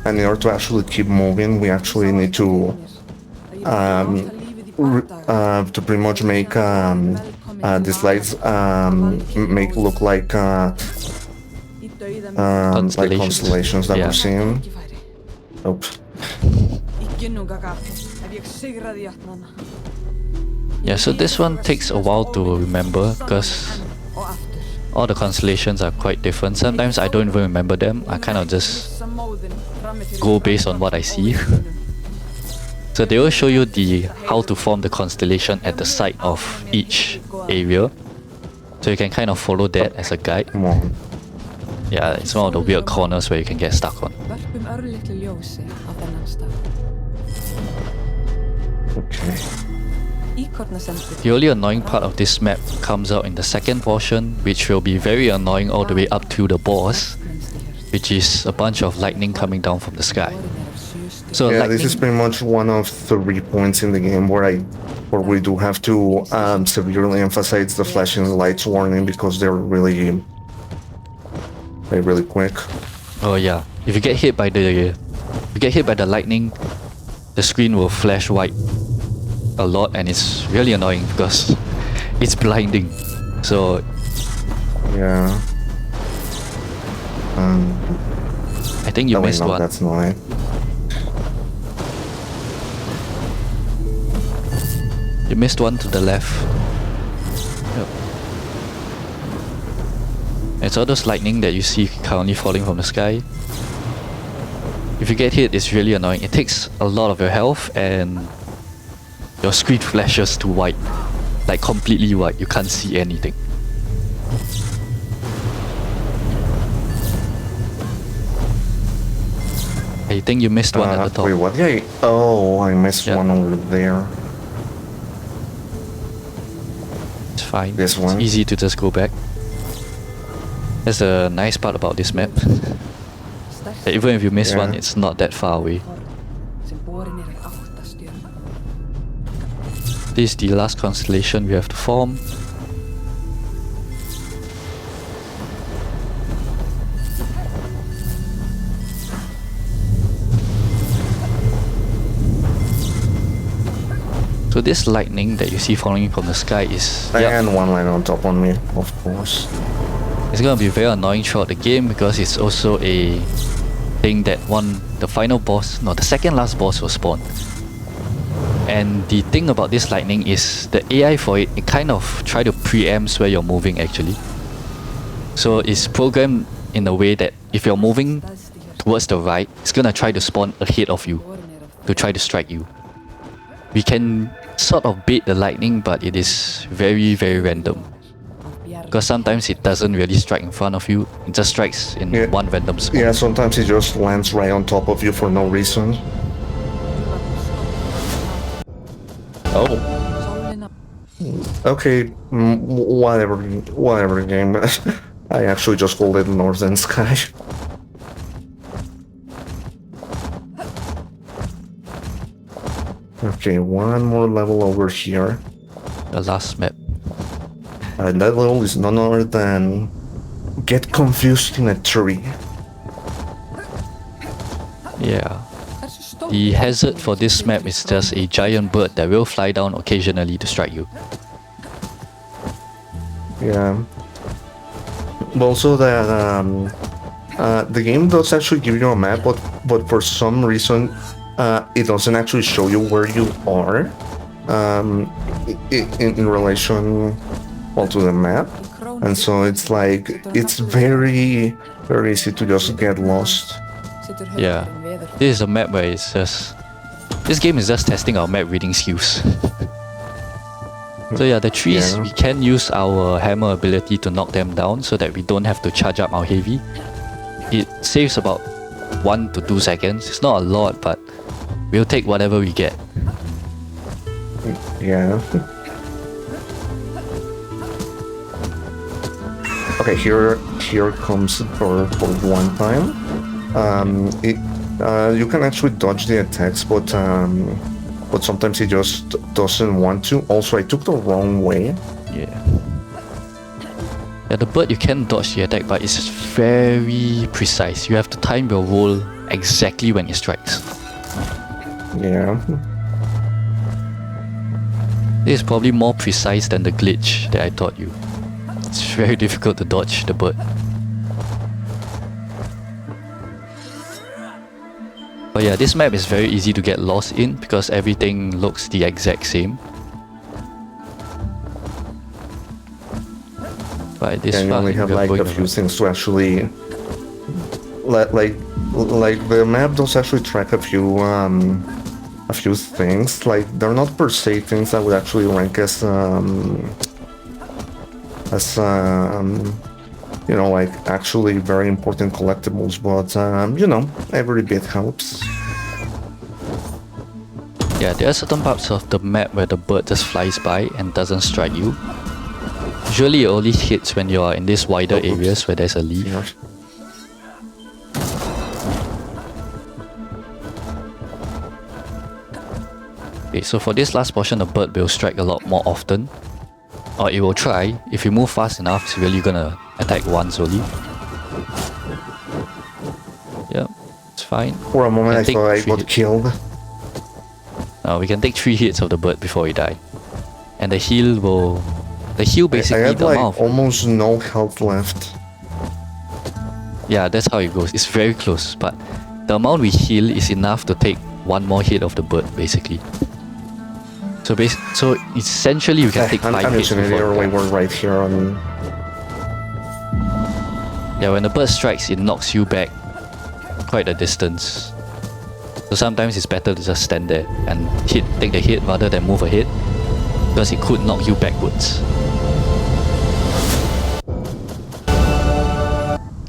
And in order to actually keep moving, we actually need to pretty much make these lights make look like constellations that we're seeing. Nope.
Yeah, so this one takes a while to remember because all the constellations are quite different. Sometimes I don't even remember them. I kind of just go based on what I see. So they will show you the how to form the constellation at the site of each area. So you can kind of follow that as a guide.
Come on.
Yeah, it's one of the weird corners where you can get stuck on.
Verpum örlitlu ljósi á þennan stað.
Okay.
Íkornasendur.
The only annoying part of this map comes out in the second portion, which will be very annoying all the way up to the boss, which is a bunch of lightning coming down from the sky. So
Yeah,
lightning,
this is pretty much one of 3 points in the game where we do have to severely emphasize the flashing lights warning because they're really quick.
oh yeah, if you get hit by the lightning, the screen will flash white a lot, and it's really annoying because it's blinding. So
Yeah.
I think you missed
no,
one.
that's not it.
You missed one to the left. Yep. It's all those lightning that you see currently falling from the sky. If you get hit, it's really annoying. It takes a lot of your health and your screen flashes to white. Like completely white. You can't see anything. I think you missed one at the top.
Wait, what? Yeah. Oh, I missed
Yeah.
one over there.
It's fine.
This one?
It's easy to just go back. That's a nice part about this map. That even if you miss one,
Yeah.
it's not that far away.
Sem borin af 8 stjörnum.
This is the last constellation we have to form. So this lightning that you see falling from the sky is
And one line on top on me, of course.
it's gonna be very annoying throughout the game because it's also a thing that the second last boss will spawn. And the thing about this lightning is the AI for it kind of try to preempt where you're moving actually. So it's programmed in a way that if you're moving towards the right, it's gonna try to spawn ahead of you to try to strike you. We can sort of bait the lightning, but it is very, very random. Because sometimes it doesn't really strike in front of you, it just strikes in
Yeah.
one random spot.
Yeah, sometimes it just lands right on top of you for no reason.
Oh,
Sólin af
Okay, whatever game. I actually just called it Northern Sky. Okay, one more level over here.
the last map.
That level is none other than get confused in a tree.
Yeah.
hversu stór
The hazard for this map is just a giant bird that will fly down occasionally to strike you.
Yeah. But also that the game does actually give you a map, but for some reason it doesn't actually show you where you are in relation to the map, and so it's like it's very easy to just get lost.
situr
Yeah.
höfðurinn veður.
This is a map where it's just... This game is just testing our map reading skills. So yeah, the trees,
Yeah.
we can use our hammer ability to knock them down so that we don't have to charge up our heavy. It saves about 1 to 2 seconds. It's not a lot, but we'll take whatever we get.
Yeah. Okay, here comes for one time. You can actually dodge the attacks, but sometimes it just doesn't want to. Also, I took the wrong way.
Yeah. Yeah, the bird you can dodge the attack, but it's very precise. You have to time your roll exactly when it strikes.
Yeah.
This is probably more precise than the glitch that I taught you. It's very difficult to dodge the bird. But yeah, this map is very easy to get lost in because everything looks the exact same. But this
And you
far,
only have
we're
like
going
a few
around.
things to actually like the map does actually track a few a few things. Like, they're not per se things that would actually rank as you know, like actually very important collectibles, but you know, every bit helps.
Yeah, there are certain parts of the map where the bird just flies by and doesn't strike you. Usually it only hits when you are in these wider areas where there's a leaf.
Yeah.
Okay, so for this last portion, the bird will strike a lot more often. Or it will try. If you move fast enough, it's really gonna attack once only. Yep, it's fine.
For a moment I
Can
thought I
take
got
3 hits.
killed.
We can take 3 hits of the bird before we die. And the heal will... The heal
I
basically
had
the
like
amount of...
almost no health left.
Yeah, that's how it goes. It's very close, but the amount we heal is enough to take 1 more hit of the bird, basically. So essentially we can take 5
I'm
hits
using it
before
here,
we
we
die.
were right here on...
Yeah, when the bird strikes, it knocks you back quite a distance. So sometimes it's better to just stand there and take the hit rather than move ahead, because it could knock you backwards.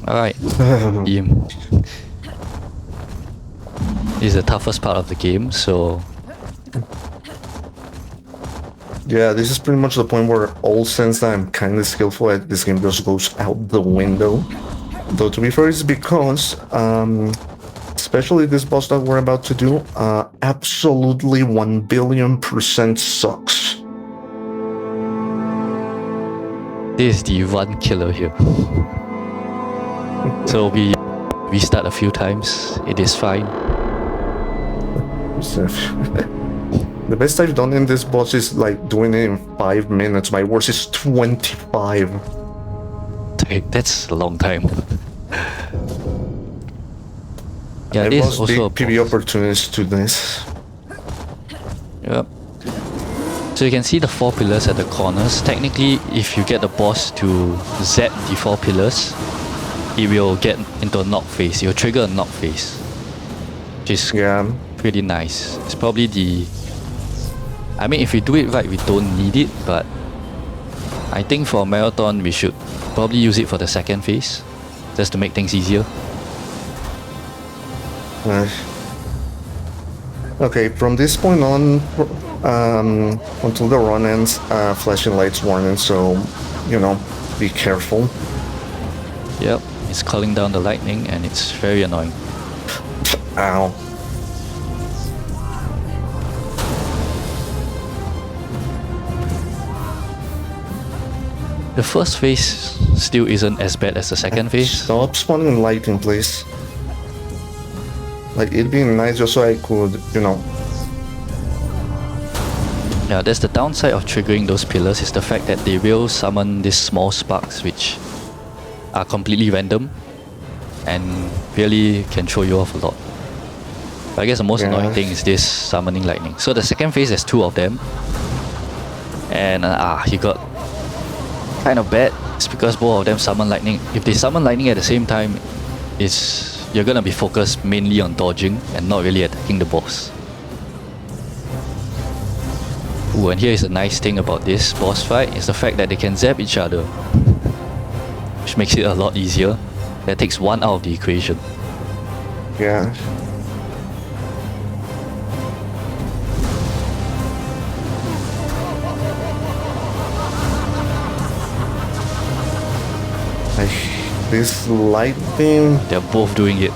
Alright, team. This is the toughest part of the game, so...
Yeah, this is pretty much the point where all sense that I'm kinda skillful at this game just goes out the window. Though to be fair, it's because, especially this boss that we're about to do, absolutely 1,000,000,000% sucks.
This is the one killer here. So we restart a few times, it is fine.
The best I've done in this boss is like doing it in 5 minutes. My worst is 25.
That's a long time. Yeah,
I've
this
lost
is also a
big PvP
boss.
opportunities to this.
Yep. So you can see the 4 pillars at the corners. Technically, if you get the boss to zap the 4 pillars, it will get into a knock phase. It will trigger a knock phase, which is
Yeah.
pretty nice. It's probably the... I mean, if we do it right, we don't need it, but I think for a marathon, we should probably use it for the second phase, just to make things easier.
Okay, from this point on, until the run ends, flashing lights warning, so, you know, be careful.
Yep, it's calling down the lightning and it's very annoying.
Ow.
The first phase still isn't as bad as the second phase.
Stop spawning lightning, please. Like, it'd be nice just so I could, you know...
Yeah, that's the downside of triggering those pillars, is the fact that they will summon these small sparks which are completely random and really can throw you off a lot. But I guess the most annoying thing is this summoning lightning. So the second phase has 2 of them. And he got kind of bad. It's because both of them summon lightning. If they summon lightning at the same time, you're gonna be focused mainly on dodging and not really attacking the boss. Ooh, and here is a nice thing about this boss fight, is the fact that they can zap each other, which makes it a lot easier. That takes 1 out of the equation.
Yeah. This lightning...
They're both doing it.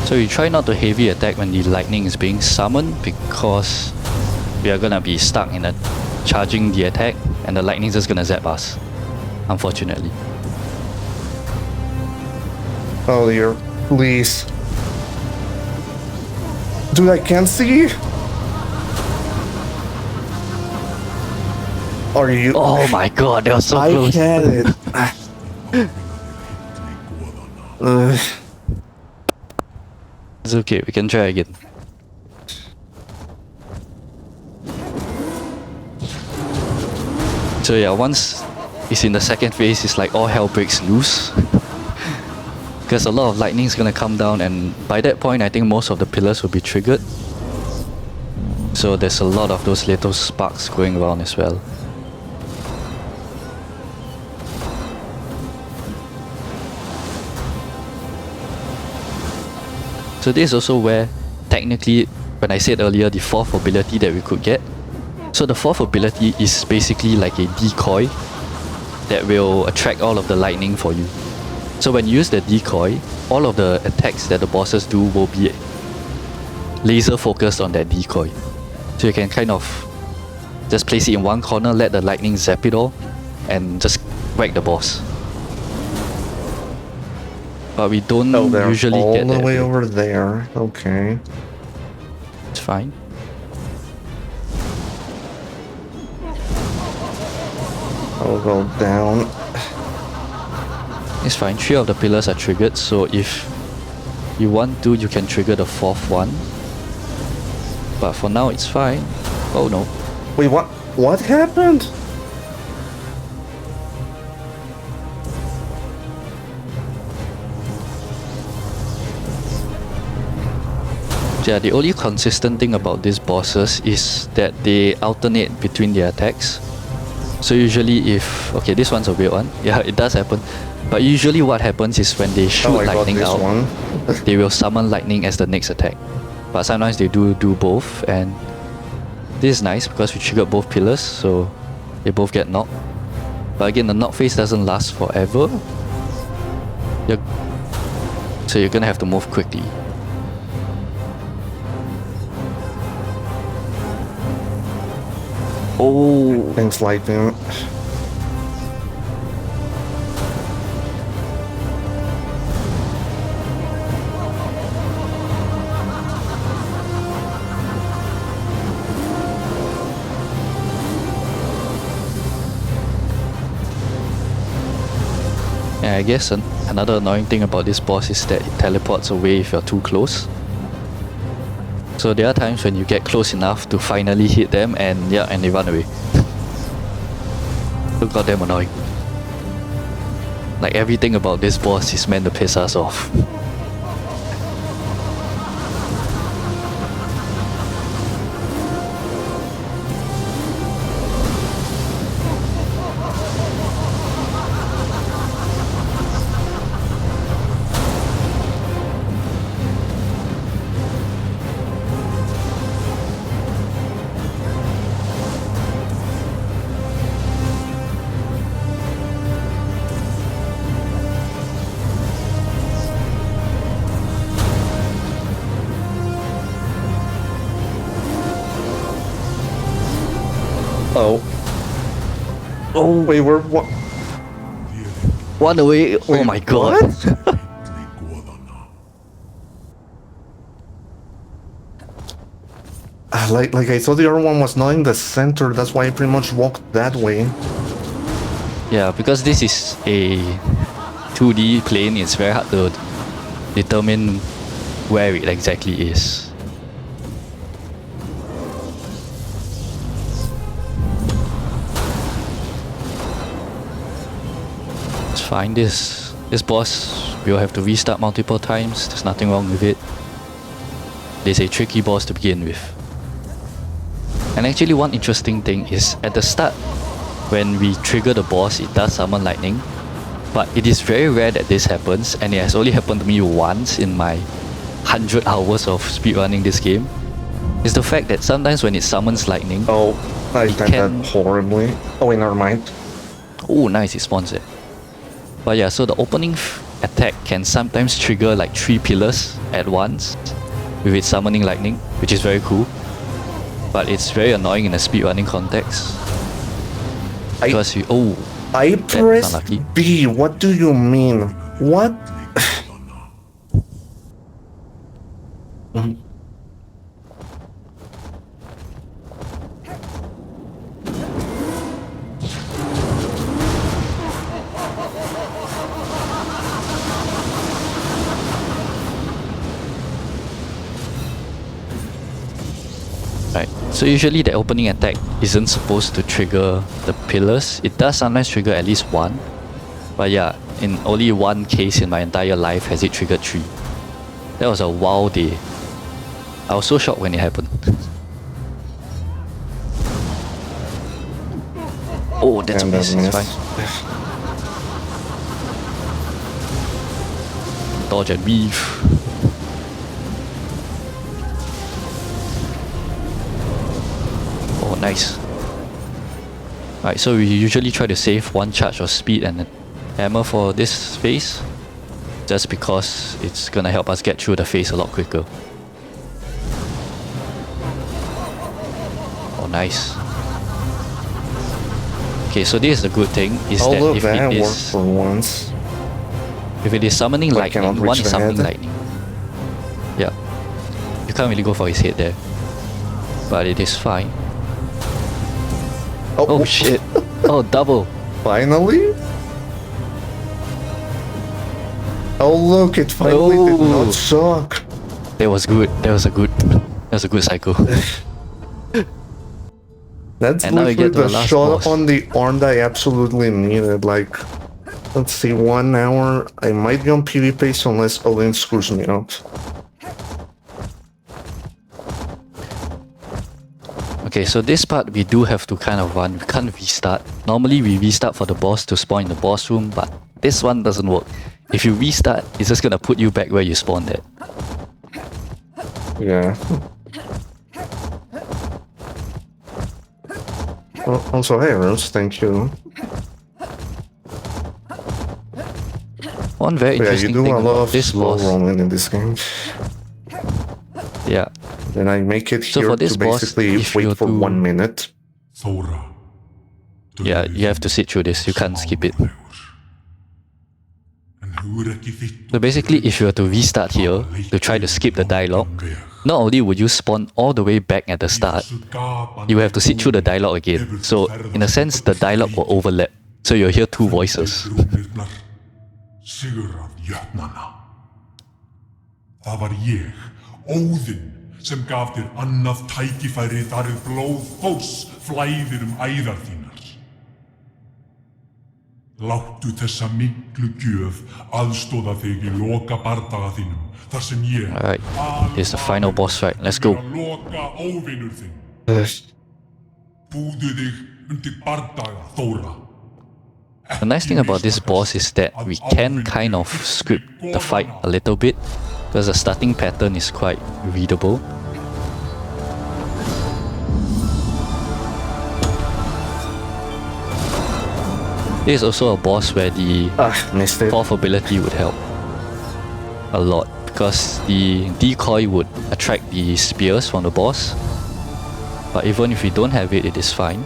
So you try not to heavy attack when the lightning is being summoned, because we are gonna be stuck in charging the attack and the lightning is just gonna zap us, unfortunately.
Oh dear, please. Dude, I can't see. Are you...
Oh my god, that was so
I
close.
had it.
It's okay, we can try again. So yeah, once is in the second phase, it's like all hell breaks loose. Because a lot of lightning is gonna come down, and by that point I think most of the pillars will be triggered. So there's a lot of those little sparks going around as well. So this is also where, technically, when I said earlier, the fourth ability that we could get. So the fourth ability is basically like a decoy that will attract all of the lightning for you. So when you use the decoy, all of the attacks that the bosses do will be laser focused on that decoy. So you can kind of just place it in one corner, let the lightning zap it all, and just whack the boss. But we don't usually
all
get
the
that
way over there. Okay.
It's fine.
I'll go down.
It's fine. 3 of the pillars are triggered, so if you want to, you can trigger the 4th one. But for now, it's fine. Oh no.
Wait, what? What happened?
Yeah, the only consistent thing about these bosses is that they alternate between their attacks. So usually if... Okay, this one's a weird one. Yeah, it does happen. But usually what happens is when they shoot lightning out, they will summon lightning as the next attack. But sometimes they do both, and this is nice because we triggered both pillars, so they both get knocked. But again, the knock phase doesn't last forever. So you're gonna have to move quickly. Oh,
Thanks, lightning.
yeah, I guess another annoying thing about this boss is that it teleports away if you're too close. So there are times when you get close enough to finally hit them, and they run away. So goddamn annoying. Like everything about this boss is meant to piss us off.
Oh, wait, we're what?
One away. Oh my god.
Like I thought the other one was not in the center. That's why I pretty much walked that way.
Yeah, because this is a 2D plane, it's very hard to determine where it exactly is. It's fine. This boss we'll have to restart multiple times. There's nothing wrong with it. It's a tricky boss to begin with. And actually one interesting thing is at the start, when we trigger the boss, it does summon lightning. But it is very rare that this happens, and it has only happened to me once in my 100 hours of speedrunning this game. Is the fact that sometimes when it summons lightning...
Oh, I did that horribly. Oh wait, never mind.
Oh, nice, it spawns it. But yeah, so the opening attack can sometimes trigger like 3 pillars at once with it summoning lightning, which is very cool. But it's very annoying in a speedrunning context. Because
I pressed B. What do you mean? What?
Right, So usually the opening attack isn't supposed to trigger the pillars. It does sometimes trigger at least one. But yeah, in only one case in my entire life has it triggered 3. That was a wild day. I was so shocked when it happened. Oh, that's a miss. It's fine. Dodge and weave. Oh, nice. Right, so we usually try to save 1 charge of speed and hammer for this phase, just because it's gonna help us get through the phase a lot quicker. Oh, nice. Okay, so this is the good thing, is that if it is
worked for once.
If it is summoning
But I cannot
lightning, one
reach
is
the
summoning
head.
lightning. Yeah. You can't really go for his head there. But it is fine. Oh shit. Oh, double.
Finally? Oh look, it finally did
Oh.
not suck.
That was good. That was a good cycle.
That's
And now we
literally
get to
the
the last
shot
boss.
on the arm that I absolutely needed. Like, let's see, 1 hour. I might be on PvP unless Olin screws me up.
Okay, so this part we do have to kind of run. We can't restart. Normally we restart for the boss to spawn in the boss room, but this one doesn't work. If you restart, it's just gonna put you back where you spawned at.
Yeah. Also, hey Rose, thank you.
One very
Yeah, you
interesting
do
thing
a lot
about
of
this
slow
boss.
rolling in this game.
Yeah.
Then I make it
So
here
for this
to
boss,
basically
if you're
wait for
to-
1 minute.
Yeah, you have to sit through this. You can't skip it. So basically, if you were to restart here to try to skip the dialogue, not only would you spawn all the way back at the start, you have to sit through the dialogue again. So in a sense, the dialogue will overlap. So you'll hear 2 voices.
Það var ég, Óðinn, sem gaf þér annað tækifæri þar blóð Þórs flæðir æðar þínar. Láttu þessa miklu gjöf aðstoða þig í loka bardaga þínum, þar sem ég,
Alright, here's the final boss fight. Let's go.
loka óvinur þinn. Búðu þig undir bardaga, Þóra.
The nice thing about this boss is that we can kind of script the fight a little bit, because the starting pattern is quite readable. This is also a boss where the
Missed it.
fourth ability would help a lot, because the decoy would attract the spears from the boss. But even if we don't have it, it is fine.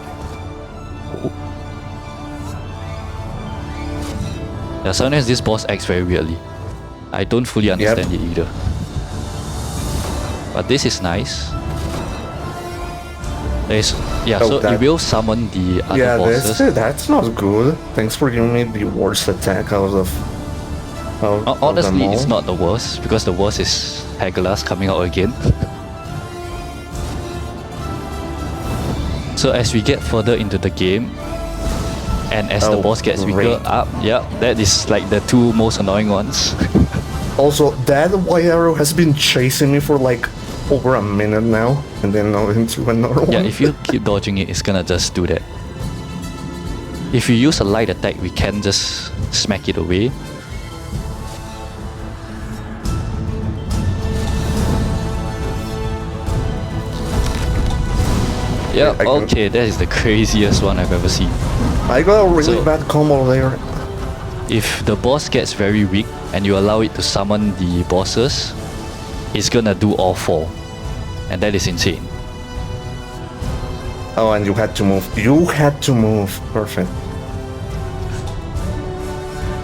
Yeah, sometimes this boss acts very weirdly. I don't fully understand it either. But this is nice. So it will summon the other bosses.
That's not good. Thanks for giving me the worst attack out of
Honestly,
them all.
it's not the worst, because the worst is Hagelas coming out again. So as we get further into the game, and as the boss gets weaker up, that is like the 2 most annoying ones.
Also, that white arrow has been chasing me for like over a minute now, and then now into another one.
Yeah, if you keep dodging it, it's gonna just do that. If you use a light attack, we can just smack it away. Yeah, okay, that is the craziest one I've ever seen.
I got a really bad combo there.
If the boss gets very weak and you allow it to summon the bosses, it's gonna do all 4. And that is insane.
Oh, and you had to move. You had to move. Perfect.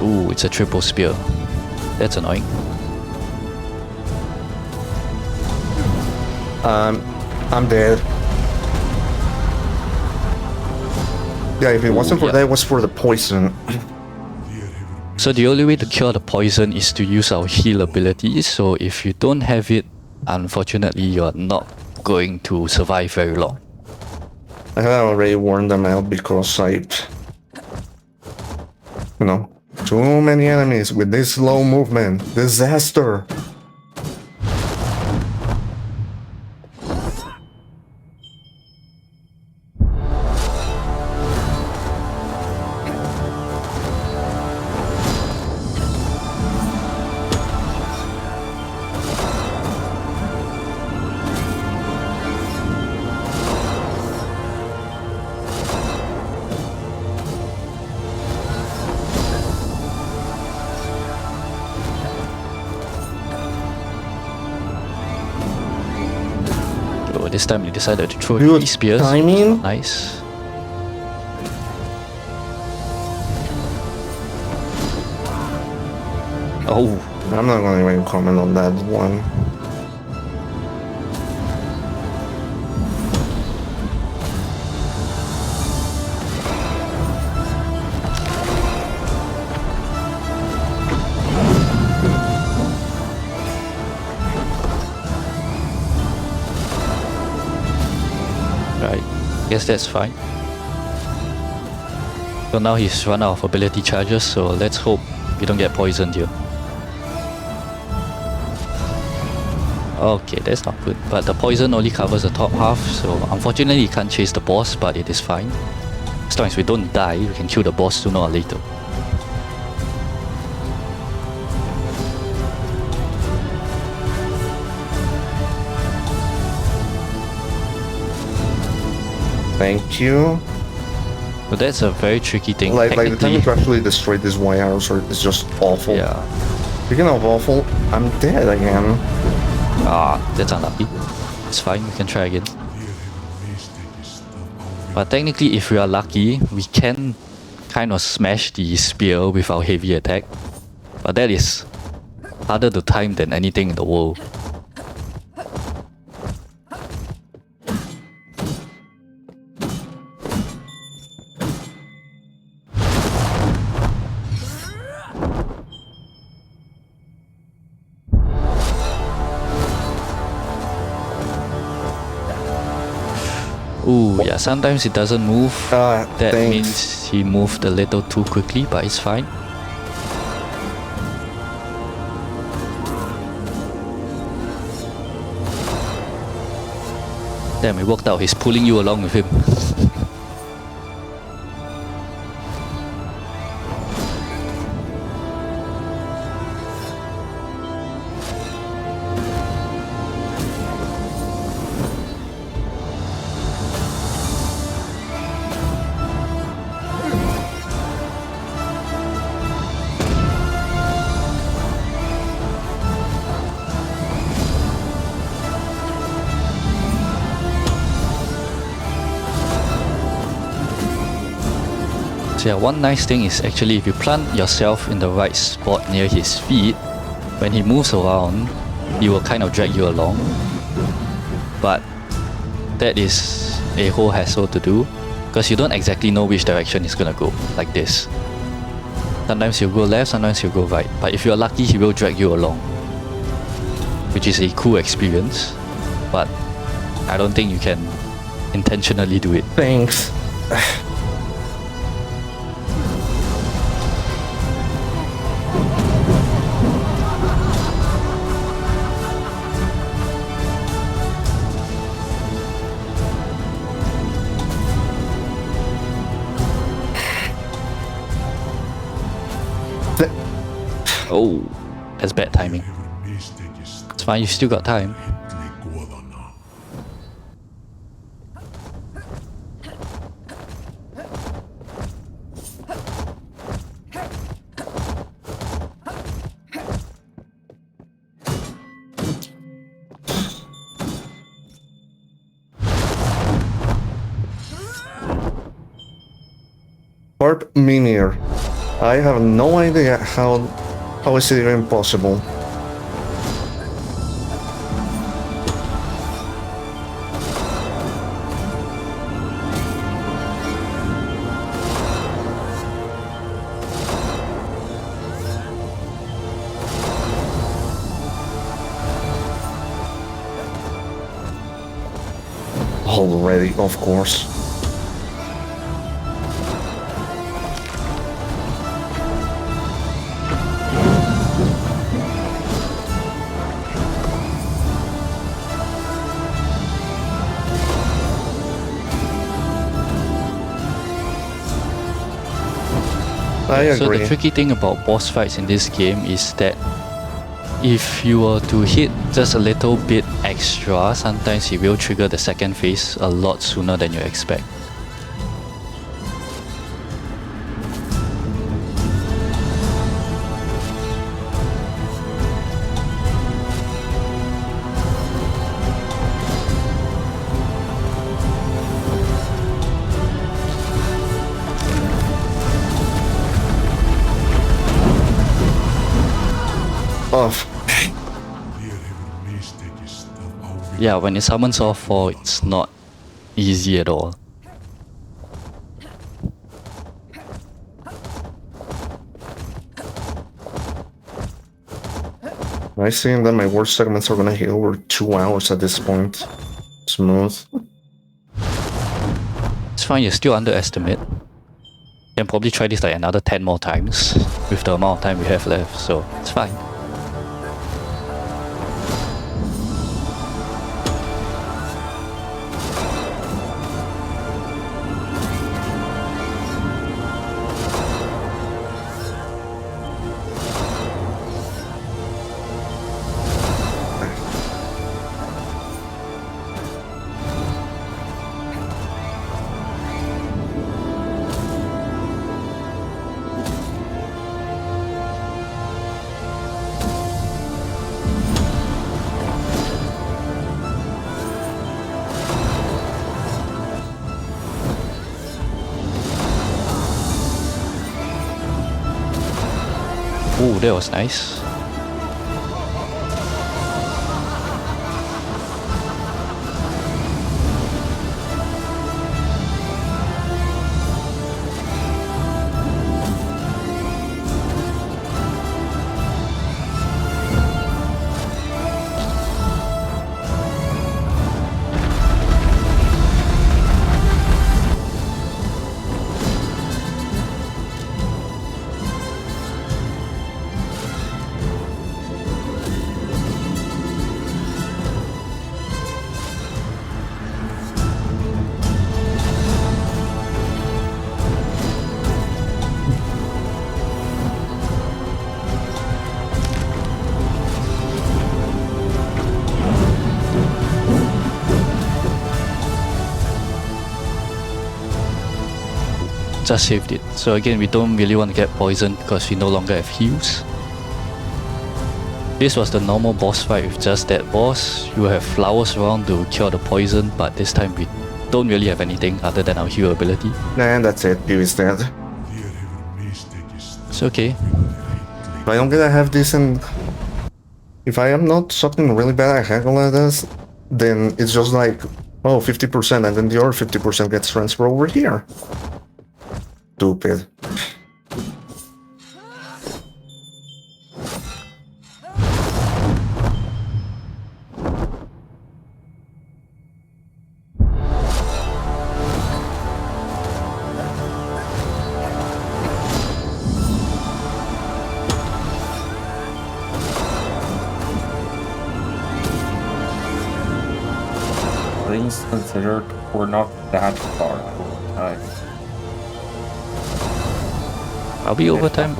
Ooh, it's a triple spear. That's annoying.
I'm dead. Yeah, if it wasn't for that, it was for the poison.
So the only way to cure the poison is to use our heal abilities. So if you don't have it, unfortunately, you're not going to survive very long.
I have already warned them out because you know, too many enemies with this slow movement. Disaster.
So this time they decided to throw
Good
3 spears.
timing.
Nice. Oh,
I'm not gonna even comment on that one.
right. Guess that's fine. So now he's run out of ability charges, so let's hope we don't get poisoned here. Okay, that's not good. But the poison only covers the top half, so unfortunately you can't chase the boss, but it is fine. As long as we don't die, we can kill the boss sooner or later.
Thank you.
So that's a very tricky thing.
Like the time
Technically,
to actually destroy this White Arrow Sword is just awful.
yeah.
Speaking of awful, I'm dead again.
Ah, that's unlucky. It's fine, we can try again. But technically, if we are lucky, we can kind of smash the spear with our heavy attack. But that is harder to time than anything in the world. Ooh, yeah, sometimes it doesn't move. That
Thanks.
means he moved a little too quickly, but it's fine. Damn, it worked out. He's pulling you along with him. So yeah, one nice thing is actually if you plant yourself in the right spot near his feet, when he moves around, he will kind of drag you along. But that is a whole hassle to do, because you don't exactly know which direction he's gonna go, like this. Sometimes he'll go left, sometimes he'll go right. But if you're lucky, he will drag you along, which is a cool experience. But I don't think you can intentionally do it.
Thanks.
Oh, that's bad timing. It's fine, you still got time.
Warp Mimir. I have no idea how is it even possible. already, of course. I agree.
So the tricky thing about boss fights in this game is that if you were to hit just a little bit extra, sometimes it will trigger the second phase a lot sooner than you expect.
Off.
Yeah, when it summons all 4, it's not easy at all.
I think that my worst segments are gonna hit over 2 hours at this point. Smooth.
It's fine, you still underestimate. You can probably try this like another 10 more times with the amount of time we have left, so it's fine. Ooh, that was nice. Just saved it. So again, we don't really want to get poisoned because we no longer have heals. This was the normal boss fight with just that boss. You have flowers around to cure the poison, but this time we don't really have anything other than our heal ability.
And that's it, Pew is dead.
It's okay.
If I don't get a half decent... If I am not something really bad at Haggle like this, then it's just like, oh, 50% and then the other 50% gets transferred over here. Stupid.
Things considered, we're not that far over time.
Are we overtime?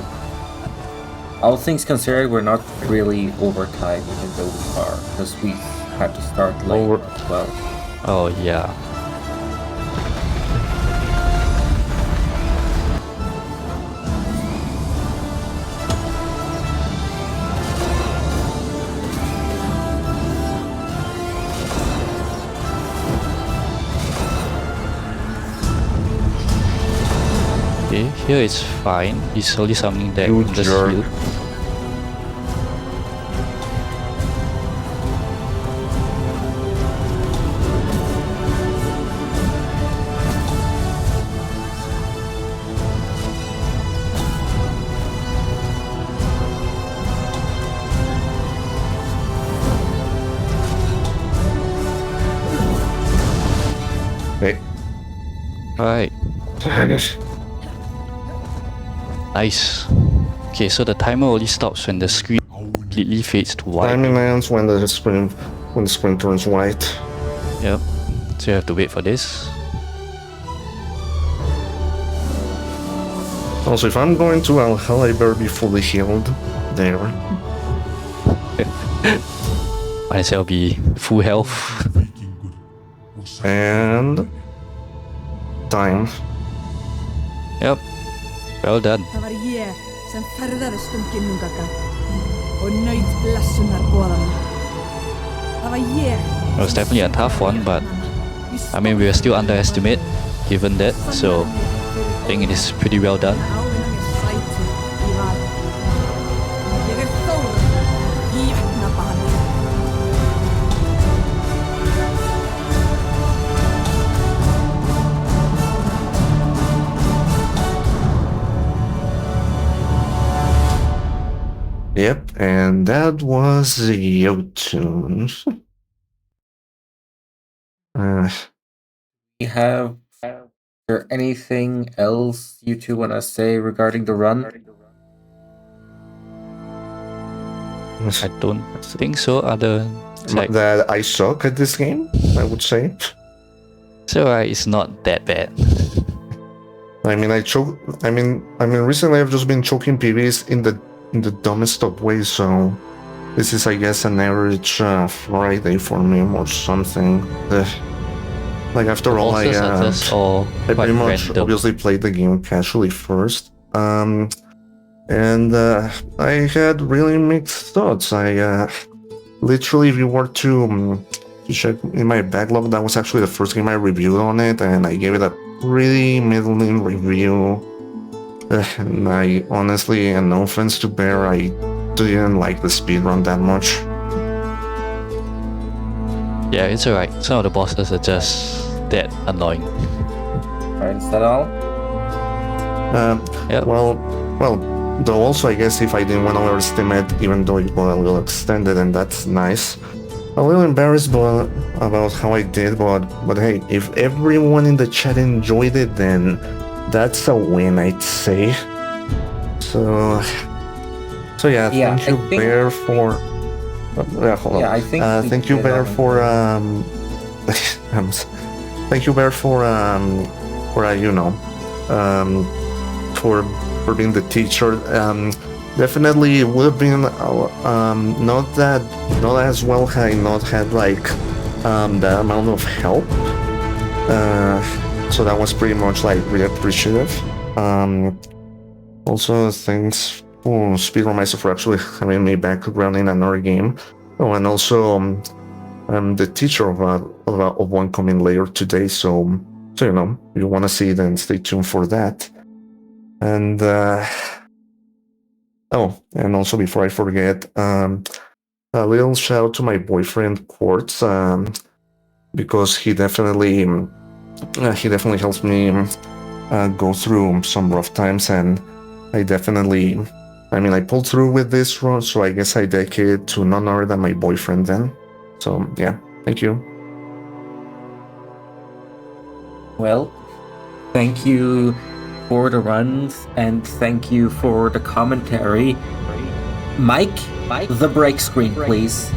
All things considered, we're not really over time even though we are, because we had to start late as well.
Oh yeah. Okay, here it's fine. He's slowly summoning that
You
in the
jerk.
shield. Alright, nice. Okay, so the timer only stops when the screen completely fades to white.
Timing ends when the screen turns white.
Yep. So you have to wait for this.
Also, if I'm going to Valhalla, I better be fully healed there.
Might as well be full health.
And time.
Yep. Well done.
Það var ég sem ferðaðist ginnungagap og naut blessunar boðanna. Það var ég.
It was definitely a tough one, but I mean, we are still underestimate given that, so I think it is pretty well done.
Yep, and that was Jotun.
Is there anything else you two want to say regarding the run?
I don't think so, other like,
that I suck at this game, I would say.
so it's not that bad.
I mean, recently I've just been choking PBs in the dumbest of ways, so this is, I guess, an average Friday for me or something. Like, after all, I pretty much
random.
obviously played the game casually first, and I had really mixed thoughts. I literally, if you were to check in my backlog, that was actually the first game I reviewed on it, and I gave it a pretty middling review. And I honestly, and no offense to Bear, I didn't like the speedrun that much.
Yeah, it's alright. Some of the bosses are just that annoying.
Alright, is that all?
Yep.
Well, though also I guess if I didn't want to overestimate, even though it was a little extended, and that's nice. A little embarrassed about how I did, but hey, if everyone in the chat enjoyed it, then that's a win, I'd say. So yeah, thank you, Bear, for. Hold on.
Yeah, I think.
Thank you, Bear, for thank you, Bear, for for being the teacher. Definitely it would have been not as well had I not had like that amount of help. So that was pretty much like really appreciative. Also, thanks for Speedromizer for actually having me back running another game. Oh, and also I'm the teacher of one coming later today. So you know, if you want to see it, then stay tuned for that. And and also before I forget, a little shout out to my boyfriend Quartz, because he definitely helps me go through some rough times, and I pulled through with this run, so I guess I dedicate it to none other than my boyfriend then. So yeah, thank you.
Well, thank you for the runs, and thank you for the commentary. Mike, the break screen, please.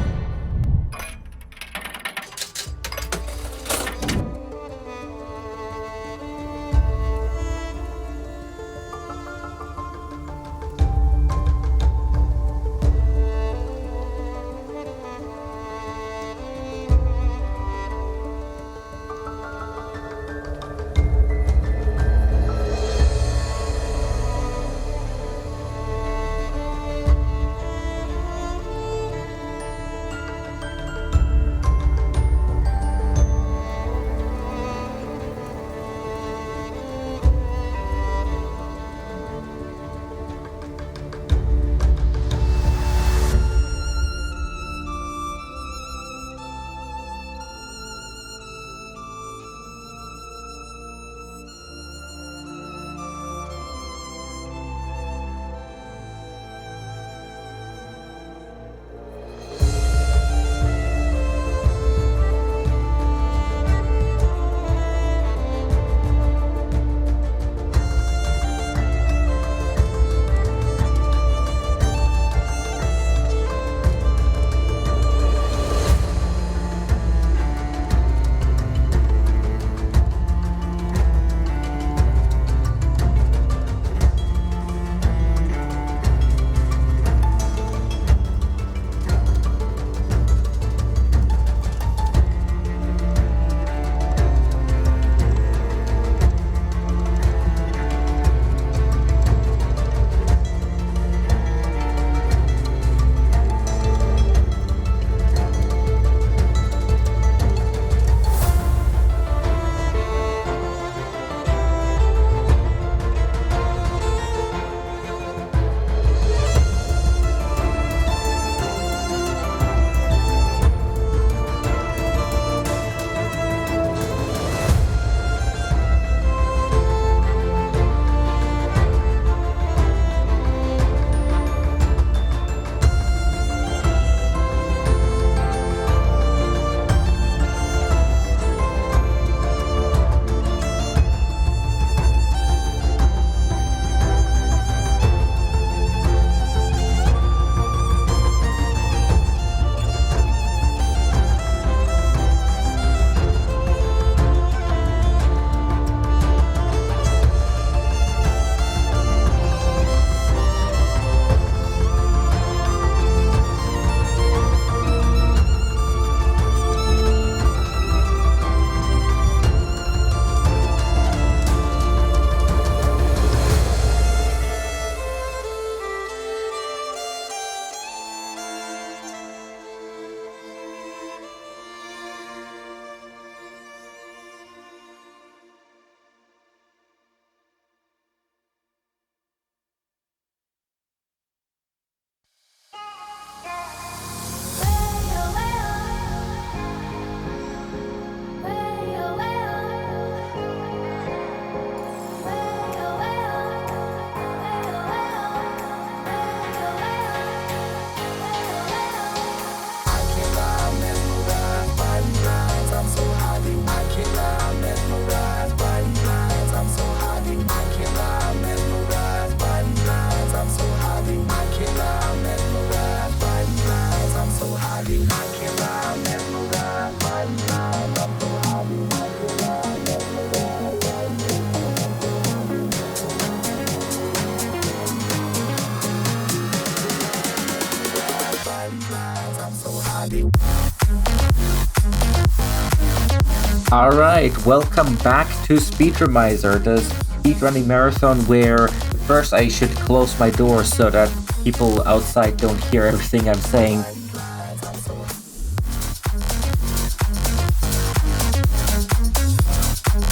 Alright, welcome back to Speedromizer, the speedrunning marathon where first I should close my door so that people outside don't hear everything I'm saying.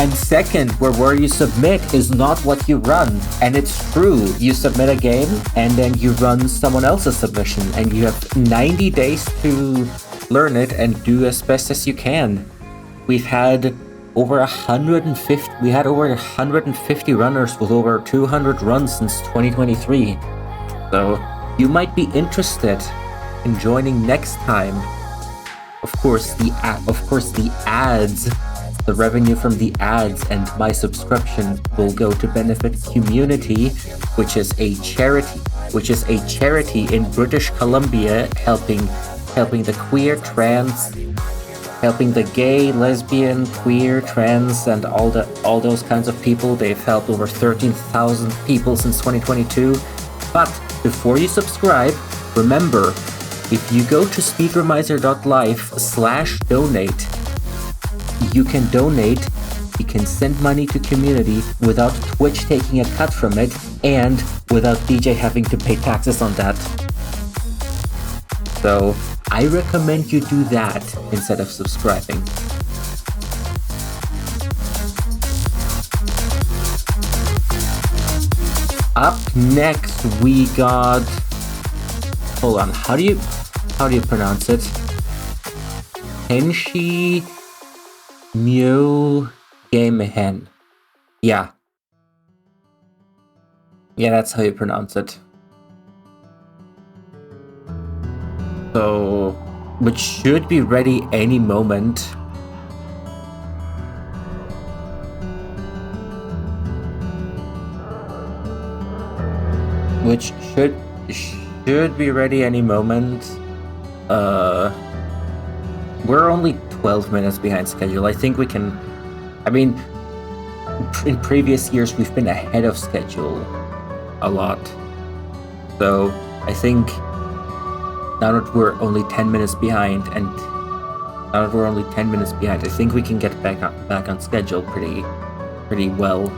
And second, where you submit is not what you run. And it's true, you submit a game and then you run someone else's submission and you have 90 days to learn it and do as best as you can. We've had over 150 runners with over 200 runs since 2023. So you might be interested in joining next time. Of course, the ads, the revenue from the ads and my subscription will go to benefit QMUNITY, which is a charity in British Columbia helping the queer, trans, helping the gay, lesbian, queer, trans, and all those kinds of people. They've helped over 13,000 people since 2022. But before you subscribe, remember, if you go to speedromizer.live/donate, you can donate, you can send money to community without Twitch taking a cut from it, and without DJ having to pay taxes on that. So I recommend you do that instead of subscribing. Up next we got, hold on, how do you pronounce it? Tenshi Myo Gamehen. Yeah, that's how you pronounce it. So, which should be ready any moment. Which should be ready any moment. We're only 12 minutes behind schedule. I think we can, I mean, in previous years we've been ahead of schedule a lot. So, I think now that we're only 10 minutes behind, I think we can get back on schedule pretty well.